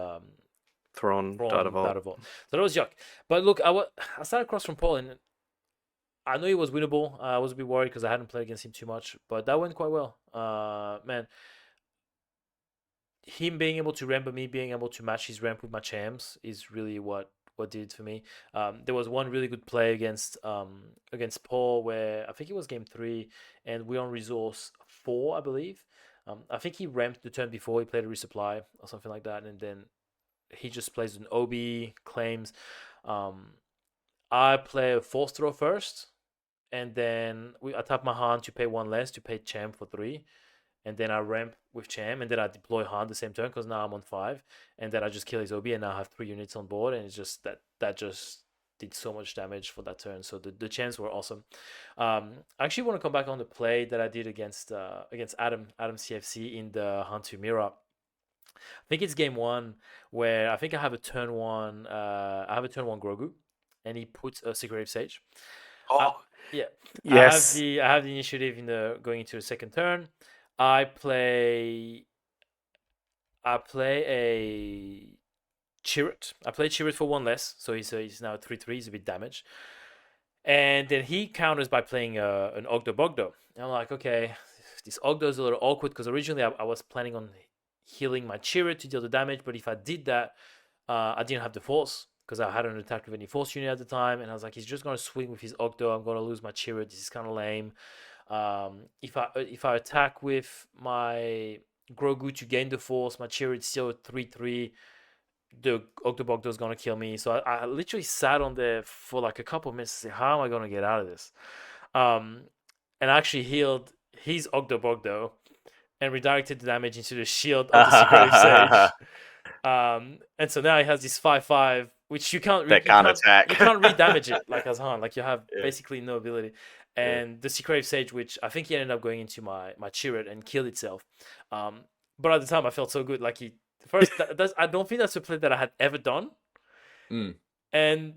Thrawn Dadavold. So that was yuck. But look, I started across from Paul, and I know it was winnable. I was a bit worried because I hadn't played against him too much, but that went quite well. Man, him being able to ramp, but me being able to match his ramp with my champs is really what did it for me. There was one really good play against Paul where I think it was game 3, and we're on resource 4, I believe. I think he ramped the turn before, he played a resupply or something like that, and then he just plays an OB, claims. I play a force throw first, and then I tap my hand to pay 1 less to pay champ for 3. And then I ramp with Cham, and then I deploy Han the same turn because now I'm on 5, and then I just kill his OB, and now I have 3 units on board, and it's just that just did so much damage for that turn. So the Chams were awesome. I actually want to come back on the play that I did against Adam CFC in the Han to Mira. I think it's game 1 where I think I have a turn 1. I have a turn 1 Grogu, and he puts a Secretive Sage. Oh, yeah. yes. I have the initiative in the going into the second turn. I play a Chirrut. I play Chirrut for 1 less, so he's now 3/3. He's a bit damaged, and then he counters by playing an Ogdo Bogdo. And I'm like, okay, this Ogdo is a little awkward because originally I was planning on healing my Chirrut to deal the damage, but if I did that, I didn't have the force because I hadn't attacked with any force unit at the time, and I was like, he's just gonna swing with his Ogdo. I'm gonna lose my Chirrut. This is kind of lame. If I attack with my Grogu to gain the force, my Chirrut's still 3/3. The Octobogdo is gonna kill me. So I literally sat on there for like a couple of minutes to say, how am I gonna get out of this? And I actually healed his Octobogdo and redirected the damage into the shield of the Secretive Sage. And so now he has this 5/5, which you can't attack. You can't re-damage it like as Han. Like you have basically no ability. And the Secretive Sage, which I think he ended up going into my Chirrut and killed itself. But at the time I felt so good. Like I don't think that's a play that I had ever done. And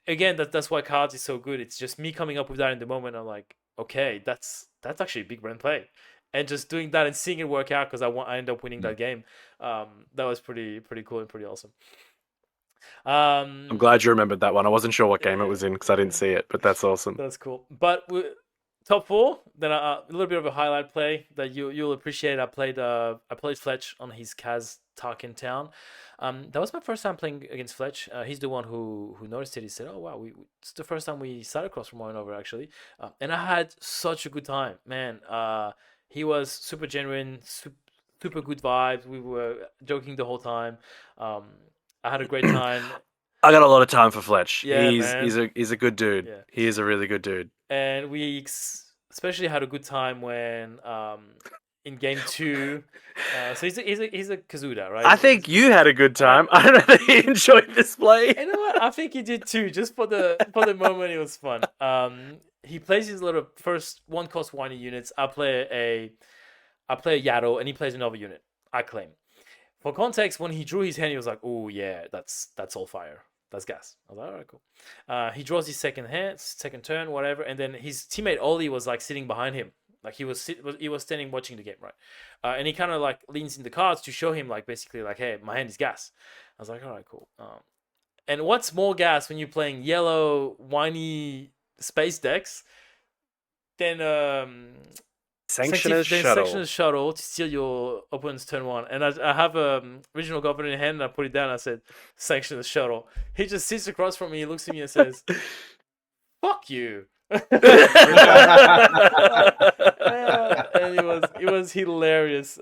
again, that's why cards is so good. It's just me coming up with that in the moment. I'm like, okay, that's actually a big brand play. And just doing that and seeing it work out because I ended up winning that game. That was pretty cool and pretty awesome. I'm glad you remembered that one. I wasn't sure what game it was in because I didn't see it, but that's awesome. That's cool. But top 4, then a little bit of a highlight play that you'll appreciate. I played Fletch on his Kaz Tarkentown. That was my first time playing against Fletch. He's the one who noticed it. He said, "Oh wow, it's the first time we sat across from one another actually," and I had such a good time, man. He was super genuine, super good vibes. We were joking the whole time. I had a great time. I got a lot of time for Fletch. Yeah, he's a good dude. Yeah. He is a really good dude. And we especially had a good time when in game 2. So he's a Kazuda, right? I think you had a good time. I don't know that he enjoyed this play. You know what? I think he did too. Just for the moment, it was fun. He plays his little first 1-cost whiny units. I play a Yaddle, and he plays another unit. I claim. For context, when he drew his hand, he was like, "Oh yeah, that's all fire. That's gas." I was like, "All right, cool." He draws his second turn, whatever, and then his teammate Oli was like sitting behind him, like he was standing watching the game, right? And he kind of like leans in the cards to show him like basically like, "Hey, my hand is gas." I was like, "All right, cool." And what's more gas when you're playing yellow whiny space decks than Sanctioner's Shuttle to steal your opponent's turn 1. And I have original governor in hand, and I put it down. I said, Sanctioner's Shuttle. He just sits across from me, he looks at me and says, "Fuck you." And it was hilarious.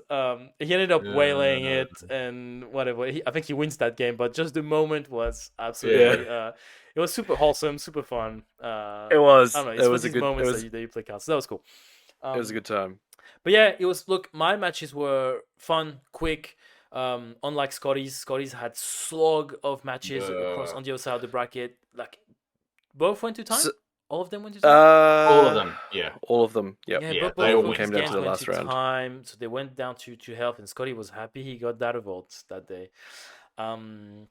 He ended up waylaying it and whatever. I think he wins that game, but just the moment was absolutely it was super wholesome, super fun. It was. I don't know, it was a good moments that you play cards. So that was cool. It was a good time. But yeah, it was. Look, my matches were fun, quick. Unlike Scotty's had slog of matches across on the other side of the bracket. Like both went to time. So- All of them went to time. All of them. Yeah. All of them. Yep. Yeah, Yeah, but they both all of went. these Came down games to the went last to round. time, so they went down to health, and Scotty was happy he got that revolt that day. And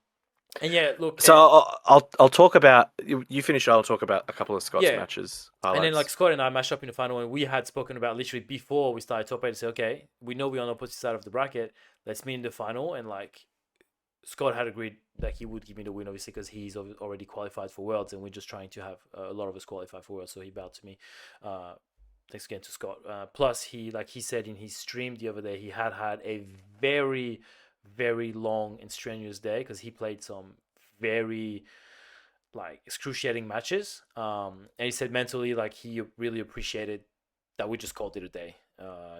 yeah, look. So I'll talk about you finish. I'll talk about a couple of Scott's Yeah. matches And highlights. then like Scott and I matched up in the final, and we had spoken about literally before we started top 8 to say, okay, we know we're on the opposite side of the bracket. Let's meet in the final. And like Scott had agreed that he would give me the win, obviously, because he's already qualified for Worlds, and we're just trying to have a lot of us qualify for Worlds. So he bowed to me. Thanks again to Scott. Plus, he said in his stream the other day, he had a very, very long and strenuous day because he played some very like excruciating matches. And he said mentally, like he really appreciated that we just called it a day.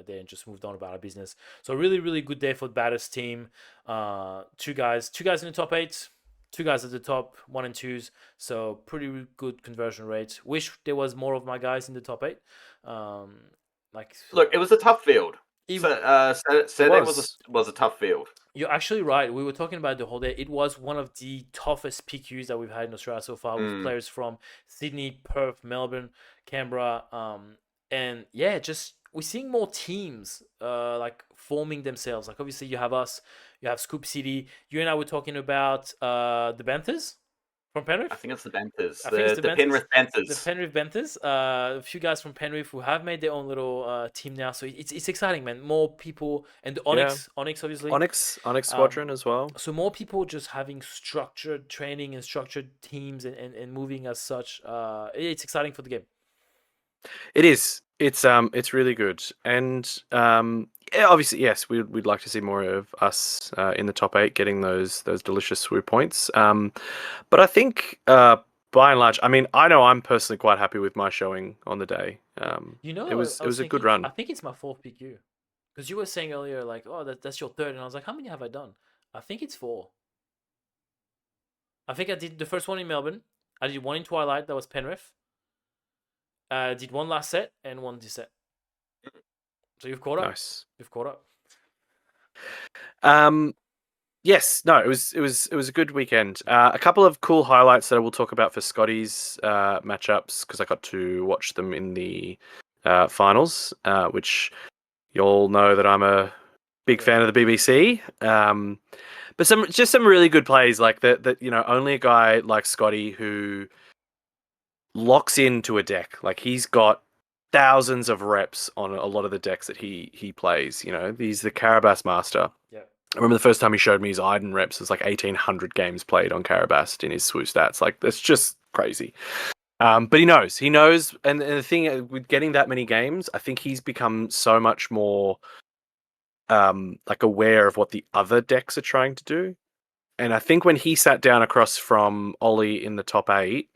Then just moved on about our business. So really, really good day for the baddest team. Two guys in the top 8, 2 guys at the top 1 and 2s. So pretty good conversion rate. Wish there was more of my guys in the top 8. Look, it was a tough field. It- Saturday was a tough field. You're actually right. We were talking about it the whole day. It was one of the toughest PQs that we've had in Australia so far, with players from Sydney, Perth, Melbourne, Canberra, and yeah, just we're seeing more teams like forming themselves. Like obviously you have us, you have Scoop City. You and I were talking about the Benthers from Penrith. I think it's the Benthers. I think it's The Penrith Benthers. The Penrith Benthers. A few guys from Penrith who have made their own little team now. So it's exciting, man. More people, and the Onyx obviously. Onyx Squadron as well. So more people just having structured training and structured teams and moving as such. It's exciting for the game. It is. It's really good, and yeah, obviously, yes, we'd like to see more of us in the top 8, getting those delicious SWU points. But I think by and large, I mean, I know I'm personally quite happy with my showing on the day. It was a good run. I think it's my 4th PQ, because you were saying earlier like, oh, that's your 3rd, and I was like, how many have I done? I think it's 4. I think I did the first one in Melbourne. I did one in Twilight, that was Penrith. Did one last set and one this set. So you've caught up. Nice. You've caught up. Yes. No. It was a good weekend. A couple of cool highlights that I will talk about for Scotty's matchups, because I got to watch them in the finals, which you all know that I'm a big fan of the BBC. But some really good plays, like that only a guy like Scotty who locks into a deck. Like he's got thousands of reps on a lot of the decks that he plays. He's the Carabas master. Yeah. I remember the first time he showed me his Iden reps was like 1,800 games played on Carabas in his SWU stats. Like that's just crazy. But he knows, and the thing with getting that many games, I think he's become so much more like aware of what the other decks are trying to do. And I think when he sat down across from Ollie in the top 8,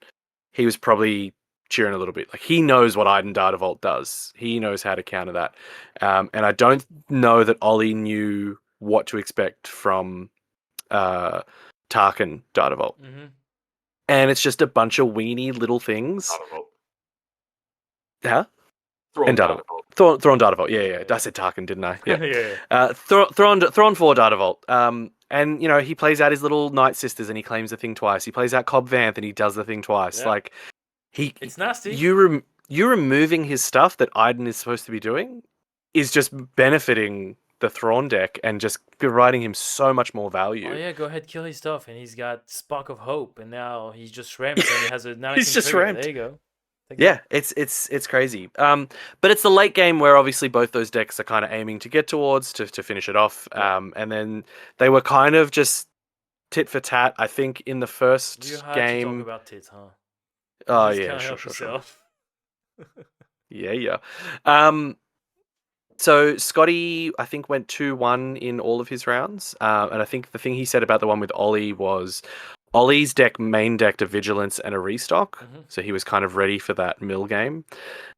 he was probably cheering a little bit. Like he knows what Iden Data Vault does. He knows how to counter that. And I don't know that Ollie knew what to expect from Tarkin Data Vault. Mm-hmm. And it's just a bunch of weenie little things. Data Vault. Huh? Thrawn And Data Data Vault. Thrawn Data Vault. Yeah. I said Tarkin, didn't I? Yeah. yeah. Thrawn 4 Data Vault. And he plays out his little Night Sisters and he claims the thing twice. He plays out Cobb Vanth and he does the thing twice. Yeah. Like It's nasty. You removing his stuff that Iden is supposed to be doing is just benefiting the Thrawn deck and just providing him so much more value. Oh yeah, go ahead, kill his stuff, and he's got Spark of Hope, and now he's just ramped and he has a now He's just trigger. ramped. There you go. Yeah, it's crazy. But it's the late game where obviously both those decks are kind of aiming to get towards to finish it off. And then they were kind of just tit for tat. I think in the first You had game. to talk about tits, huh? Oh Just yeah, can't sure. help yourself. Yeah. So Scotty, I think, went 2-1 in all of his rounds. And I think the thing he said about the one with Ollie was Ollie's main decked a Vigilance and a Restock. Mhm. So he was kind of ready for that mill game.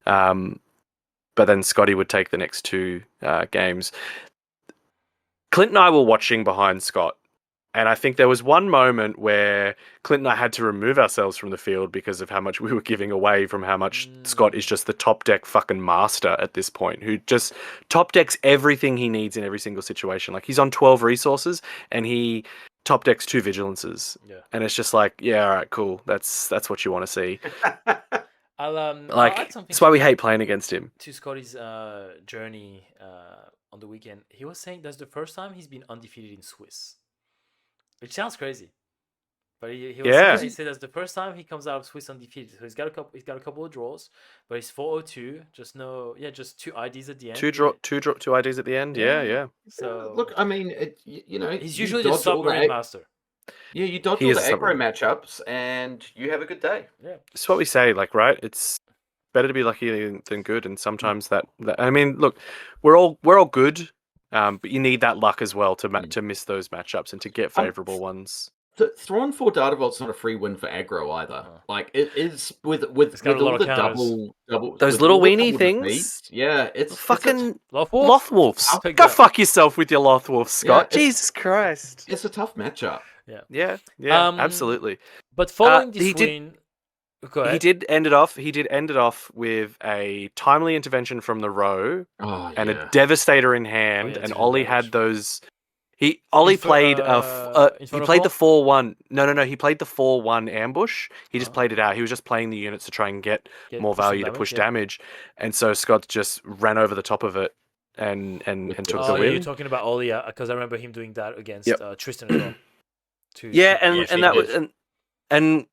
But then Scotty would take the next 2 games. Clint and I were watching behind Scott. And I think there was one moment where Clint and I had to remove ourselves from the field because of how much we were giving away from how much Scott is just the top deck fucking master at this point, who just top decks everything he needs in every single situation. Like he's on 12 resources and he top decks 2 vigilances, Yeah. and it's just like, yeah, all right, cool. That's what you want to see. I'll Like, add something that's why we hate playing against him. to Scotty's journey on the weekend. He was saying that's the first time he's been undefeated in Swiss, which sounds crazy. But he was Yeah. saying, he said that's the first time he comes out of Swiss undefeated. So he's got a couple of draws, but he's 402. Just 2 IDs at the end. Two IDs at the end. Yeah. So look, I mean, he's you usually the dodge all submarine master. Yeah, you dodge He all is the a aggro submarine. matchups, and you have a good day. Yeah. It's what we say, like, right? It's better to be lucky than good, and sometimes that I mean, look, we're all good, but you need that luck as well to miss those matchups and to get favorable ones. Thrawn 4 Data Vault's not a free win for aggro either. Oh. Like it is with got a lot all of the counters. double Those with little all the weenie double things. defeats, yeah, it's Fucking Lothwolf? Lothwolfs. Pick Go that. fuck yourself with your Lothwolf, Scott. Yeah, Jesus Christ. it's a tough matchup. Yeah, Um, absolutely. But following this he did- win, go ahead. He did end it off with a timely intervention from the row Oh, and yeah. a devastator in hand, yeah, and two Ollie damage. had those. Ollie played he Inferno played the Claw? 4-1. No, he played the 4-1 ambush. He just Oh. played it out. He was just playing the units to try and get more push some value to push yeah. damage, and so Scott just ran over the top of it and took the Oh, win. you're talking about Ollie, because I remember him doing that against Yep. Tristan as well. Yeah, Yes, and he that was did. and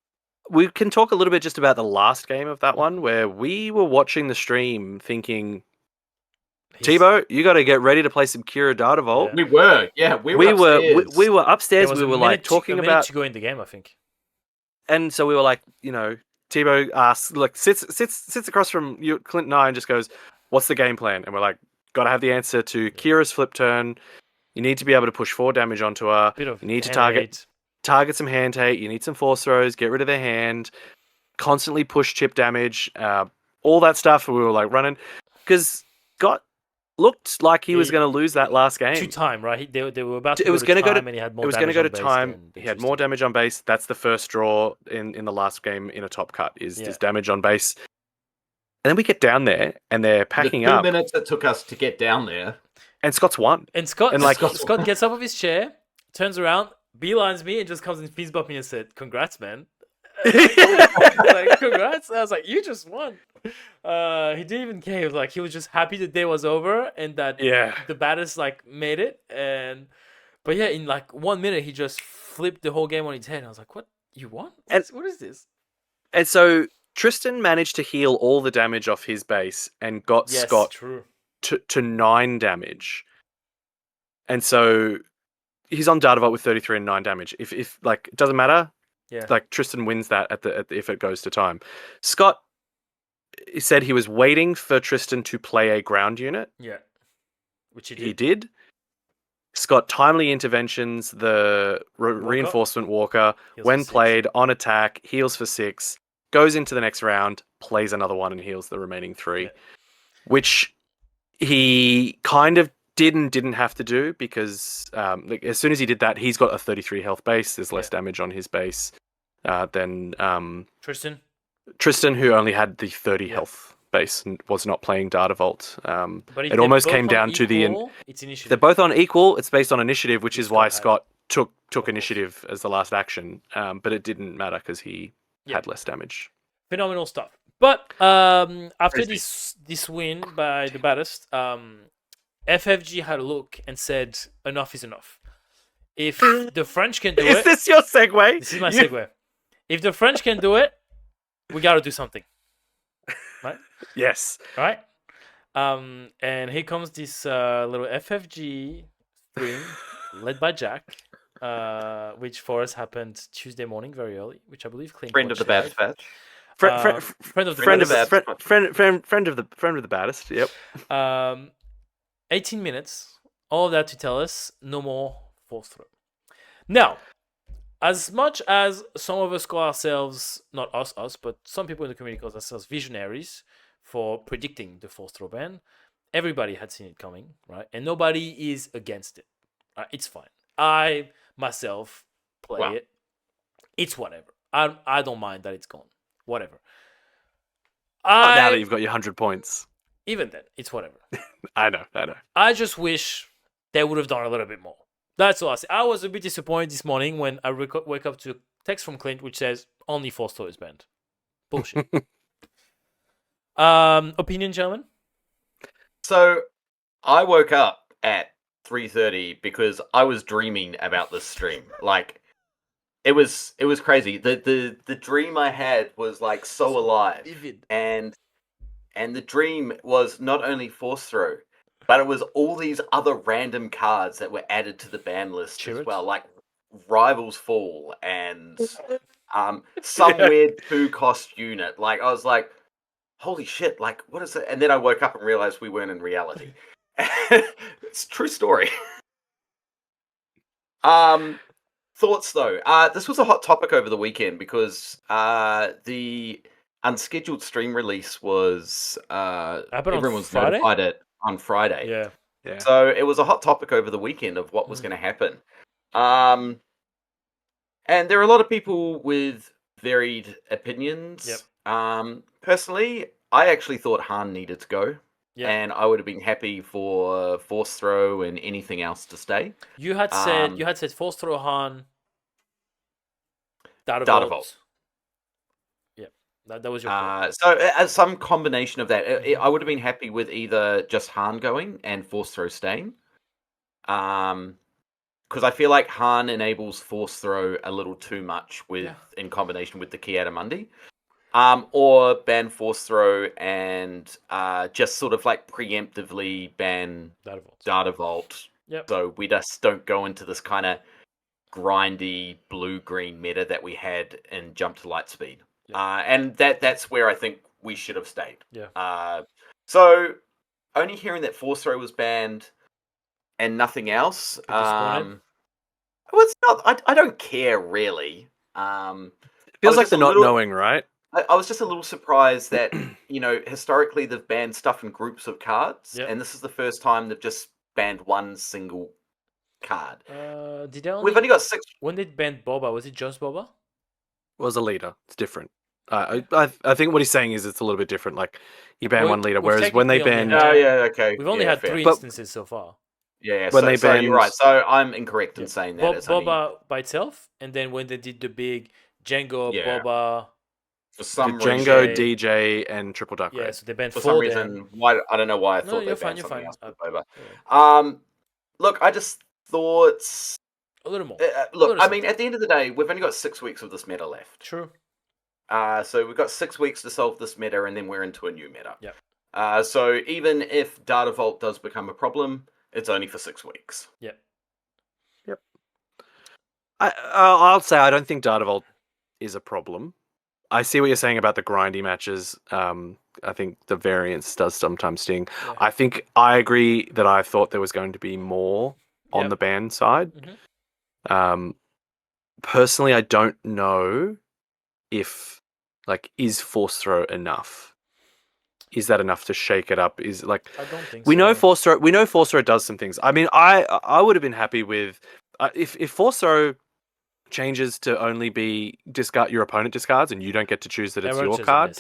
we can talk a little bit just about the last game of that one, where we were watching the stream thinking, Tibo, you got to get ready to play some Kira Data Vault. Yeah. We were upstairs. We were There upstairs. was We a were minute like talking a minute about, to go in the game, I think. and so we were like, Tibo asks, like, sits across from you, Clint and I, and just goes, "What's the game plan?" And we're like, "Got to have the answer to Kira's flip turn. You need to be able to push 4 damage onto her. Bit of You need to hand target some hand hate. You need some force throws. Get rid of their hand. Constantly push chip damage. All that stuff." We were like running because Scott looked like he was going to lose that last game. To time, right? They were about to It was going to go to time, and he had more It was going to damage go to on base time. than He had more Tristan. damage on base. That's the first draw in the last game in a top cut is damage on base. And then we get down there and they're packing the 2 up. minutes it took us to get down there. And Scott's won. And Scott gets up of his chair, turns around, beelines me, and just comes and fist bump me and said, "Congrats, man." Like, congrats. I was like, "You just won." He didn't even care. He was like, he was just happy the day was over and that the baddest made it. But yeah, in 1 minute he just flipped the whole game on its head. I was like, "What? You won? What is this?" And so Tristan managed to heal all the damage off his base and got Scott to 9 damage. And so he's on Data Vault with 33 and 9 damage. If it doesn't matter. Yeah. Tristan wins that if it goes to time. Scott said he was waiting for Tristan to play a ground unit. Yeah. Which he did. Scott timely interventions the reinforcement walker when played on attack, heals for 6, goes into the next round, plays another one and heals the remaining 3, which he kind of didn't have to do because as soon as he did that, he's got a 33 health base. There's less damage on his base than Tristan, who only had the 30 health base and was not playing Data Vault. But it almost came down to it's initiative. They're both on equal. It's based on initiative, which is why Scott took initiative as the last action. But it didn't matter because he had less damage. Phenomenal stuff. But after this win by the baddest, FFG had a look and said, "Enough is enough. If the French can do it..." Is this your segue? This is my segue. If the French can do it, we got to do something. Right? Yes. Right? And here comes this little FFG stream led by Jack, which for us happened Tuesday morning very early, which I believe Clint Friend of the baddest fetch. Friend of the baddest. Yep. 18 minutes. All of that to tell us no more force throw. Now, as much as some of us call ourselves, not us, but some people in the community call ourselves visionaries for predicting the force throw ban, everybody had seen it coming, right? And nobody is against it. It's fine. I myself play it. It's whatever. I don't mind that it's gone. Whatever. Now that you've got your 100 points. Even then, it's whatever. I know. I just wish they would have done a little bit more. That's all I say. I was a bit disappointed this morning when I wake up to a text from Clint which says only force throw is banned. Bullshit. Opinion, gentlemen? So I woke up at 3:30 because I was dreaming about this stream. Like it was crazy. The dream I had was like so alive. Vivid. And the dream was not only force throw, but it was all these other random cards that were added to the ban list Cheer as it. well, like Rivals Fall and some weird 2-cost unit. Like I was like, holy shit, like what is it? And then I woke up and realized we weren't in reality. It's a true story. Thoughts though. This was a hot topic over the weekend because the unscheduled stream release was everyone was Friday? notified it on Friday. Yeah. So it was a hot topic over the weekend of what was going to happen. And there are a lot of people with varied opinions. Yep. Personally, I actually thought Han needed to go. Yeah. And I would have been happy for force throw and anything else to stay. You had said force throw Han, Data Vault. Vault. Yeah, that was your call. So as some combination of that, I would have been happy with either just Han going and force throw staying. Because I feel like Han enables force throw a little too much in combination with the Kiadamundi. Or ban force throw and just sort of like preemptively ban Data Vault. Yep. So we just don't go into this kind of grindy blue-green meta that we had in Jump to Light Speed. Yep. And that's where I think we should have stayed. Yeah. So only hearing that force throw was banned and nothing else. Disappointed? Well, it's not. I don't care really. It feels like they're not knowing, right? I was just a little surprised that, historically they've banned stuff in groups of cards, and this is the first time they've just banned one single card. We've only got 6. When they banned Boba, was it just Boba? It was a leader. It's different. I think what he's saying is it's a little bit different. Like you ban one leader, whereas when they banned, we've only had 3 instances so far. Yeah, when they banned, you're right. So I'm incorrect in saying that. Boba by itself, and then when they did the big Django, Boba. For some reason, Django, DJ, and Triple Duck. Yeah, so they banned for some reason. Why I don't know why I thought they banned something else. Look, I just thought a little more. Look, I mean, at the end of the day, we've only got 6 weeks of this meta left. True. So we've got 6 weeks to solve this meta, and then we're into a new meta. Yeah. So even if Data Vault does become a problem, it's only for 6 weeks. Yep. I'll say I don't think Data Vault is a problem. I see what you're saying about the grindy matches. I think the variance does sometimes sting. Yeah. I think I agree that I thought there was going to be more on the ban side. Mm-hmm. Personally, I don't know if is force throw enough. Is that enough to shake it up? Is I don't think we know force throw. We know force throw does some things. I mean, I would have been happy with if force throw changes to only be your opponent discards and you don't get to choose that it's your card.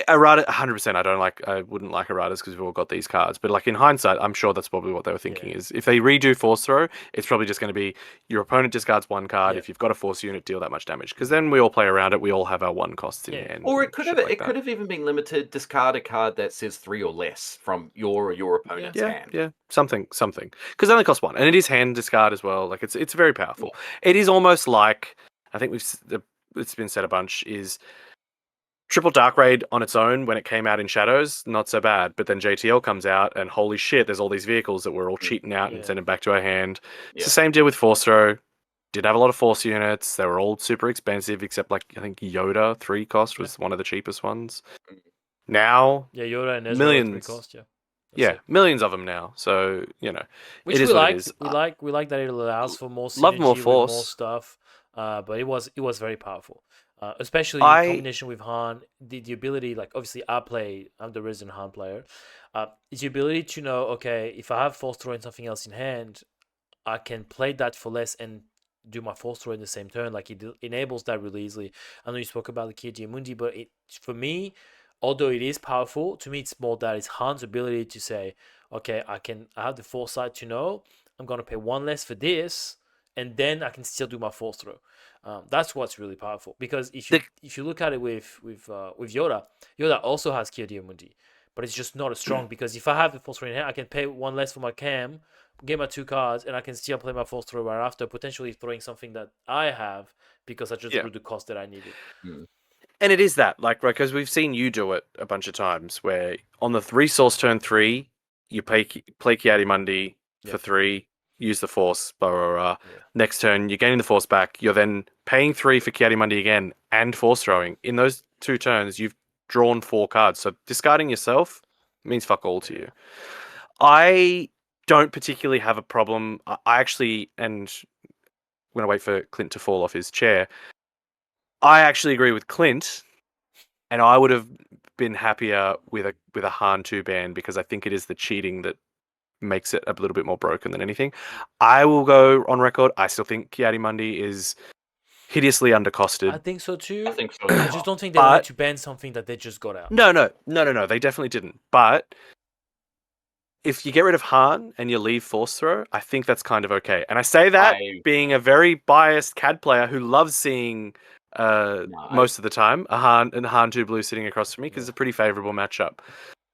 Errata, 100%. I wouldn't like erratas because we've all got these cards. But in hindsight, I'm sure that's probably what they were thinking. Is if they redo force throw, it's probably just going to be your opponent discards one card. If you've got a force unit, deal that much damage. Because then we all play around it. We all have our 1 costs in hand. Or it could have even been limited. Discard a card that says 3 or less from your or your opponent's hand. Yeah, something. Because it only costs 1, and it is hand discard as well. It's very powerful. Yeah. It is almost like I think it's been said a bunch is. Triple Dark Raid on its own, when it came out in Shadows, not so bad. But then JTL comes out, and holy shit, there's all these vehicles that we're all cheating out and sending back to our hand. It's the same deal with Force Throw. Didn't have a lot of Force units. They were all super expensive, except I think Yoda 3 cost was one of the cheapest ones. Now, Yoda and Ezra millions. 3 cost, millions of them now. So which it is we what like. it is. We like that it allows for more synergy, love more force, more stuff. But it was very powerful. Especially in combination with Han, the ability, obviously I'm the resident Han player. It's the ability to know, okay, if I have force throw and something else in hand, I can play that for less and do my force throw in the same turn. It enables that really easily. I know you spoke about the Kiadamundi, but for me, although it is powerful, to me it's more that it's Han's ability to say, okay, I have the foresight to know I'm going to pay 1 less for this, and then I can still do my force throw. That's what's really powerful, because if you look at it with Yoda also has Kia Mundi, but it's just not as strong, because if I have the force throw in hand, I can pay 1 less for my cam, get my 2 cards, and I can still play my force throw right after, potentially throwing something that I have because I just drew the cost that I needed. And it is that, like, right, because we've seen you do it a bunch of times where on the resource turn 3, you play Kiadi Mundi for 3, use the force, blah, blah, blah. Yeah. Next turn, you're gaining the force back. You're then paying 3 for Kiadi Mundi again and force throwing. In those 2 turns, you've drawn 4 cards. So discarding yourself means fuck all to you. I don't particularly have a problem. I actually, and I'm going to wait for Clint to fall off his chair. I actually agree with Clint, and I would have been happier with a Han 2 ban, because I think it is the cheating that makes it a little bit more broken than anything. I will go on record. I still think Kiadi Mundi is hideously undercosted. I think so too. I think so. I just don't think they wanted to ban something that they just got out. No. They definitely didn't. But if you get rid of Han and you leave force throw, I think that's kind of okay. And I say that being a very biased CAD player who loves seeing most of the time a Han 2 blue sitting across from me, because it's a pretty favorable matchup.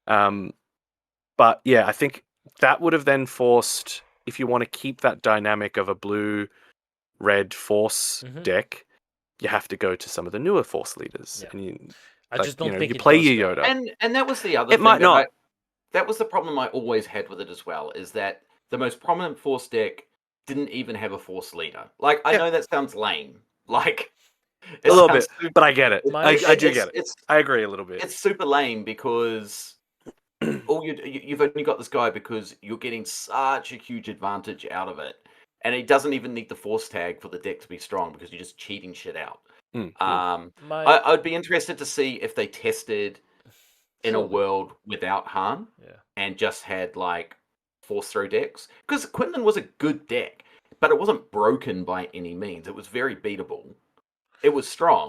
But yeah, I think that would have then forced, if you want to keep that dynamic of a blue red force deck, you have to go to some of the newer force leaders. And I just don't think you play your Yoda. And that was the other thing. Might not. That was the problem I always had with it as well, is that the most prominent force deck didn't even have a force leader. Like, I know that sounds lame. Like, a little bit, but I get it. I do get it. I agree a little bit. It's super lame, because you've only got this guy because you're getting such a huge advantage out of it, and he doesn't even need the force tag for the deck to be strong, because you're just cheating shit out. I'd be interested to see if they tested in a world without Han and just had like force throw decks, because Quinlan was a good deck, but it wasn't broken by any means. It was very beatable. It was strong,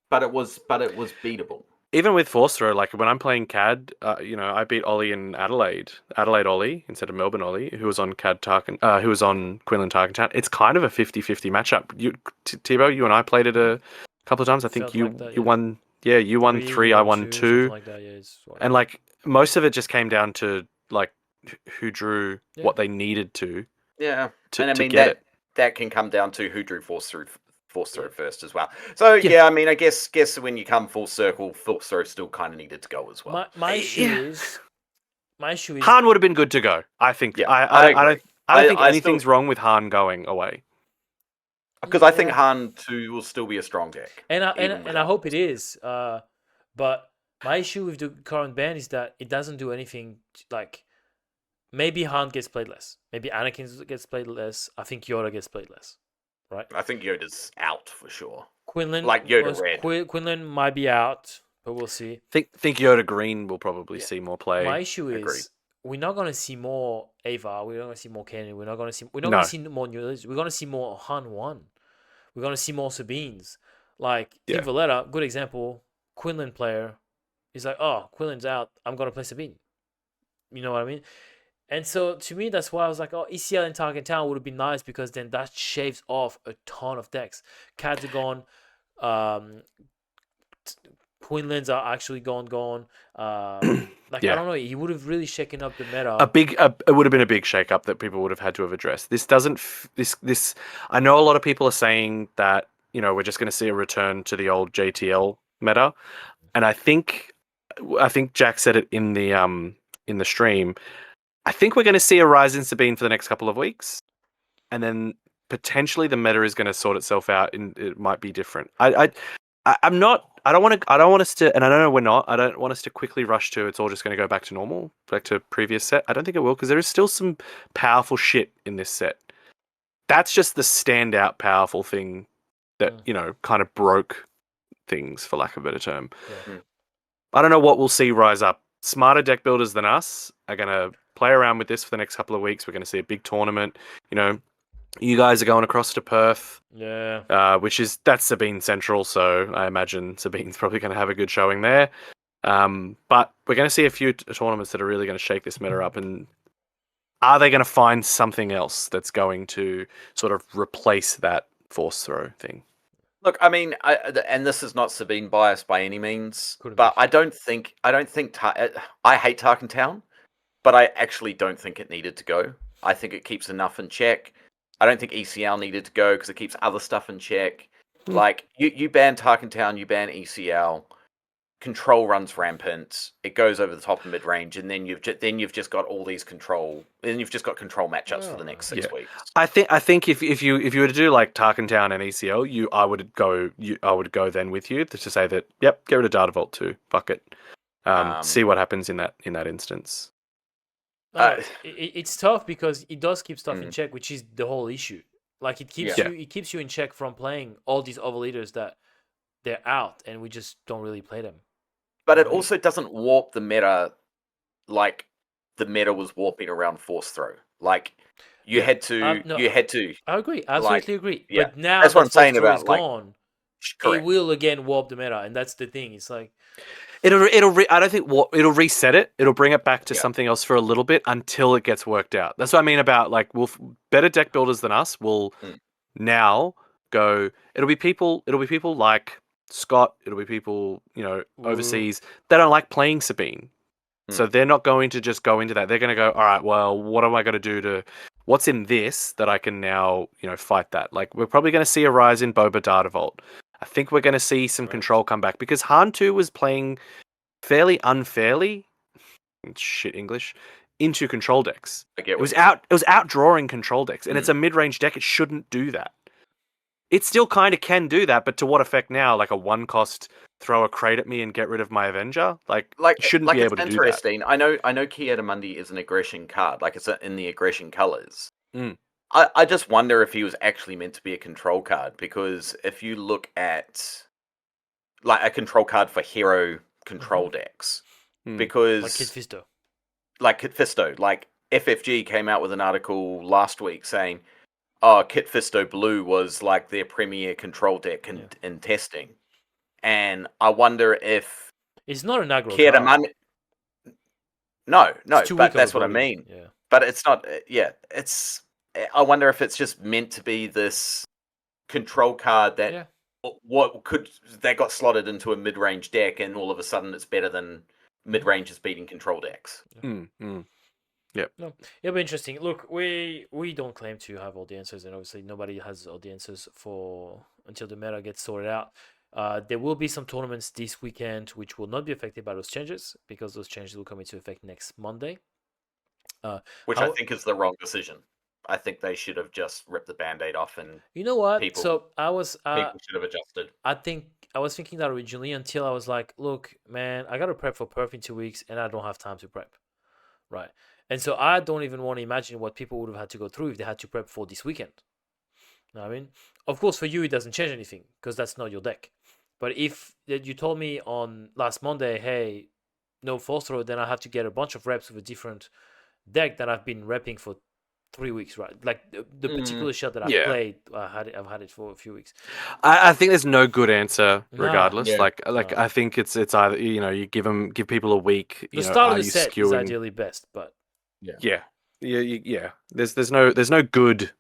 but it was beatable. Even with force throw, like when I'm playing CAD, I beat Ollie in Adelaide Ollie instead of Melbourne Ollie, who was on CAD Tarkin, who was on Quinlan Tarkentown. It's kind of a 50-50 matchup. Tibo, you and I played it a couple of times. I think you won. Yeah, you won 3, I won 2. Like that, and like most of it just came down to like who drew what they needed to. Yeah, and I mean that can come down to who drew force throw first as well. So I mean, I guess when you come full circle, force throw still kind of needed to go as well. My issue is Han would have been good to go. I think. Yeah, I don't think anything's wrong with Han going away. Because I think Han 2 will still be a strong deck. And I hope it is. But my issue with the current ban is that it doesn't do anything. Like, maybe Han gets played less. Maybe Anakin gets played less. I think Yoda gets played less. Right? I think Yoda's out for sure. Quinlan, like Yoda Red. Quinlan might be out, but we'll see. Think Yoda Green will probably see more play. My issue is we're not going to see more Ava. We're not going to see more Kenny. We're not going to see more New We're going to see more Han 1. We're going to see more Sabines. Like, Team Valletta, good example, Quinlan player, is like, oh, Quinlan's out, I'm going to play Sabine. You know what I mean? And so, to me, that's why I was like, oh, ECL and Target Town would have been nice, because then that shaves off a ton of decks. Cads are gone. Quinlan's are actually gone. I don't know. He would have really shaken up the meta. It would have been a big shake-up that people would have had to have addressed. This doesn't. This. I know a lot of people are saying that we're just going to see a return to the old JTL meta, and I think Jack said it in the stream. I think we're going to see a rise in Sabine for the next couple of weeks, and then potentially the meta is going to sort itself out, and it might be different. I'm not. I don't want us to, and I know we're not. I don't want us to quickly rush to. It's all just going to go back to normal, back to previous set. I don't think it will, because there is still some powerful shit in this set. That's just the standout powerful thing that kind of broke things, for lack of a better term. Yeah. I don't know what we'll see rise up. Smarter deck builders than us are going to play around with this for the next couple of weeks. We're going to see a big tournament. You guys are going across to Perth. Yeah. That's Sabine Central, so I imagine Sabine's probably going to have a good showing there. But we're going to see a few tournaments that are really going to shake this meta up, and are they going to find something else that's going to sort of replace that force throw thing? Look, I mean, and this is not Sabine bias by any means, Couldn't but be. I don't think I hate Tarkin Town, but I actually don't think it needed to go. I think it keeps enough in check. I don't think ECL needed to go because it keeps other stuff in check. Like you ban Tarkin Town, you ban ECL. Control runs rampant. It goes over the top of mid range, and then you've just got all these control. Then you've just got control matchups for the next 6 weeks. I think if you were to do like Tarkin Town and ECL, I would go then with you to say that yep, get rid of Data Vault too. Fuck it. See what happens in that instance. It's tough because it does keep stuff in check, which is the whole issue. Like it keeps you in check from playing all these overleaders that they're out, and we just don't really play them. But it also doesn't warp the meta like the meta was warping around force throw. Like you had to. I agree, absolutely agree. Yeah. But now that's what I'm saying about about like, gone, correct. it will again warp the meta, and that's the thing. It's like I don't think it'll reset it. It'll bring it back to something else for a little bit until it gets worked out. That's what I mean about like better deck builders than us will now go. It'll be people like Scott. It'll be people overseas. They don't like playing Sabine, so they're not going to just go into that. They're going to go, all right, well, what am I going to do to? What's in this that I can now fight that? Like we're probably going to see a rise in Boba Data Vault. I think we're going to see some control come back because Han 2 was playing fairly unfairly, shit English, into control decks. It was outdrawing control decks, and it's a mid-range deck. It shouldn't do that. It still kind of can do that, but to what effect now? Like a one-cost, throw a crate at me and get rid of my Avenger? Like shouldn't be able to do that. Interesting. I know Kietamundi is an aggression card, like it's in the aggression colors. I just wonder if he was actually meant to be a control card, because if you look at like a control card for hero control decks, because like Kit Fisto, like FFG came out with an article last week saying, "Oh, Kit Fisto Blue was like their premier control deck in testing," and I wonder if it's not an aggro card. No, but that's what I mean. Yeah. But it's not. It's. I wonder if it's just meant to be this control card that that got slotted into a mid-range deck, and all of a sudden it's better than mid-ranges beating control decks. Yep. No, it'll be interesting. Look, we don't claim to have all the answers, and obviously nobody has all the answers until the meta gets sorted out. There will be some tournaments this weekend which will not be affected by those changes, because those changes will come into effect next Monday. Which I think is the wrong decision. I think they should have just ripped the Band-Aid off, and you know what? People should have adjusted. I think I was thinking that originally until I was like, look, man, I got to prep for Perth in 2 weeks, and I don't have time to prep, right? And so I don't even want to imagine what people would have had to go through if they had to prep for this weekend. You know what I mean? Of course, for you, it doesn't change anything because that's not your deck. But if you told me on last Monday, hey, no force throw, then I have to get a bunch of reps with a different deck that I've been repping for 3 weeks, right? Like the particular shot that I played, I've had it for a few weeks. I think there's no good answer regardless. I think it's either you give people a week. The start of the set is ideally best, but yeah. There's no good.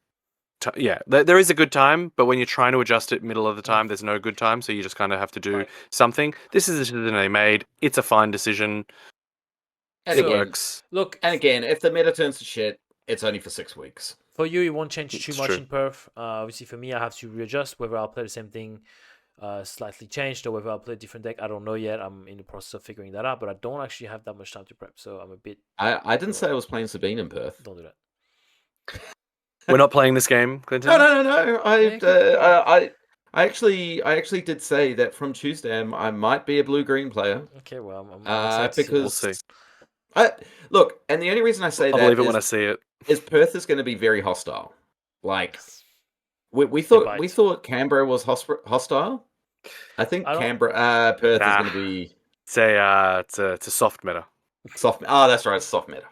There is a good time, but when you're trying to adjust it middle of the time, there's no good time. So you just kind of have to do something. This is the decision they made. It's a fine decision. And it works. Look, and again, if the meta turns to shit, it's only for 6 weeks. For you, it won't change too much in Perth. Obviously, for me, I have to readjust whether I'll play the same thing, slightly changed, or whether I'll play a different deck. I don't know yet. I'm in the process of figuring that out, but I don't actually have that much time to prep, so I'm a bit. I didn't say I was playing Sabine in Perth. Don't do that. We're not playing this game, Clinton. No. I actually did say that from Tuesday I might be a blue-green player. Okay, well, I'm because we'll see. Look, and the only reason I say I'll believe it when I see it is Perth is going to be very hostile. Like we thought Canberra was hostile. I think Perth is going to be. It's a soft meta. Soft. Oh, that's right. It's soft meta.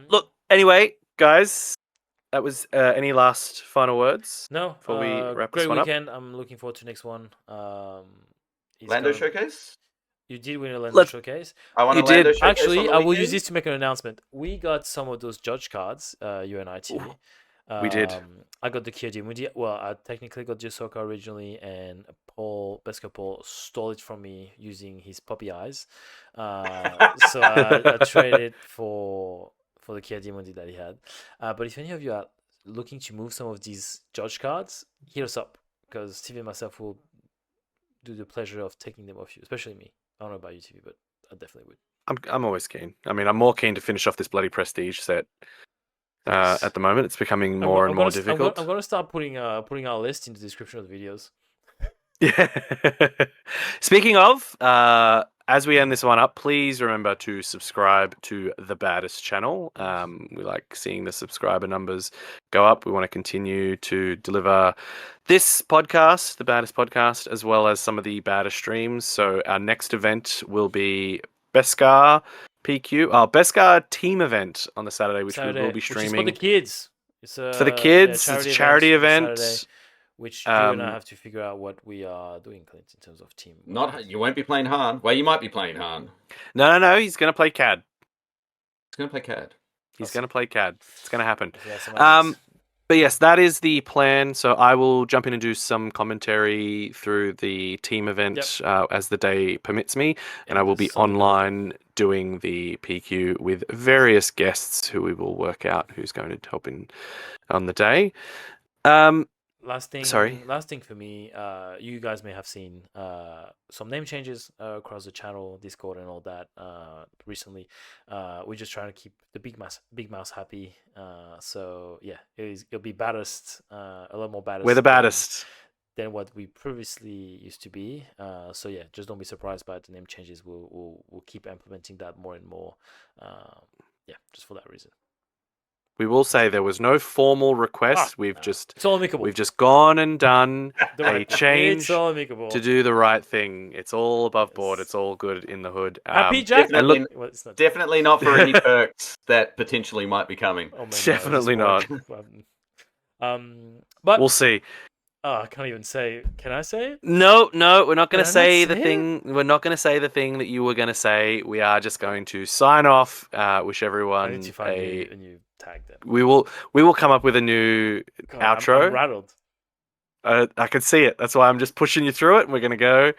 Look. Anyway, guys, that was any last final words? No. Before we wrap great this one weekend. up? I'm looking forward to next one. Lando showcase. You did win a Lando Let- showcase. I want You a Lando did. showcase on Actually, the I will use weekend. this to make an announcement. We got some of those judge cards, you and I, TV. we did. I got the Kia Dimundi. Well, I technically got Jisoka originally, and Beskar Paul stole it from me using his puppy eyes. So I traded it for the Kia Dimundi that he had. But if any of you are looking to move some of these judge cards, hit us up, because TV and myself will do the pleasure of taking them off you, especially me. I don't know about you, TV, but I definitely would. I'm always keen. I mean, I'm more keen to finish off this bloody prestige set. Yes. At the moment, it's becoming I'm more go- and I'm more gonna, difficult. I'm gonna start putting our list in the description of the videos. Yeah. Speaking of, as we end this one up, please remember to subscribe to the Baddest channel. We like seeing the subscriber numbers go up. We want to continue to deliver this podcast, the Baddest podcast, as well as some of the Baddest streams. So our next event will be Beskar PQ, Beskar team event on the Saturday, which we will be Which is for streaming the kids. It's for the kids. It's a charity on event. Saturday, which you and I have to figure out what we are doing, Clint, in terms of team. You won't be playing Han. Well, you might be playing Han. No. He's going to play CAD. He's going to play CAD. He's going to play CAD. It's going to happen. If you have some ideas. But yes, that is the plan. So I will jump in and do some commentary through the team event as the day permits me. And I will be online doing the PQ with various guests who we will work out who's going to help in on the day. Last thing for me, you guys may have seen some name changes across the channel, Discord, and all that recently. We're just trying to keep the big mouse happy. So yeah, it'll be baddest, a lot more baddest. We're the baddest than what we previously used to be. So yeah, just don't be surprised by the name changes. We'll keep implementing that more and more. Yeah, just for that reason. We will say there was no formal request. It's all amicable. We've just gone and done a change it's all amicable. to do the right thing. It's all above board. It's all good in the hood. Happy Jack. Definitely not for any perks that potentially might be coming. Oh, definitely not. But we'll see. Oh, I can't even say. Can I say it? No, we're not going to say the say thing. We're not going to say the thing that you were going to say. We are just going to sign off. Wish everyone I need to find a new tag. Then we will come up with a new outro. I'm rattled. I can see it. That's why I'm just pushing you through it. And we're going to go.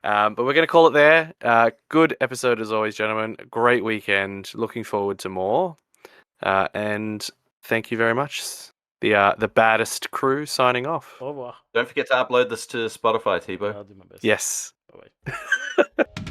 But we're going to call it there. Good episode as always, gentlemen. Great weekend. Looking forward to more. And thank you very much. The baddest crew signing off. Au revoir. Don't forget to upload this to Spotify, Tibo. I'll do my best. Yes. Bye-bye.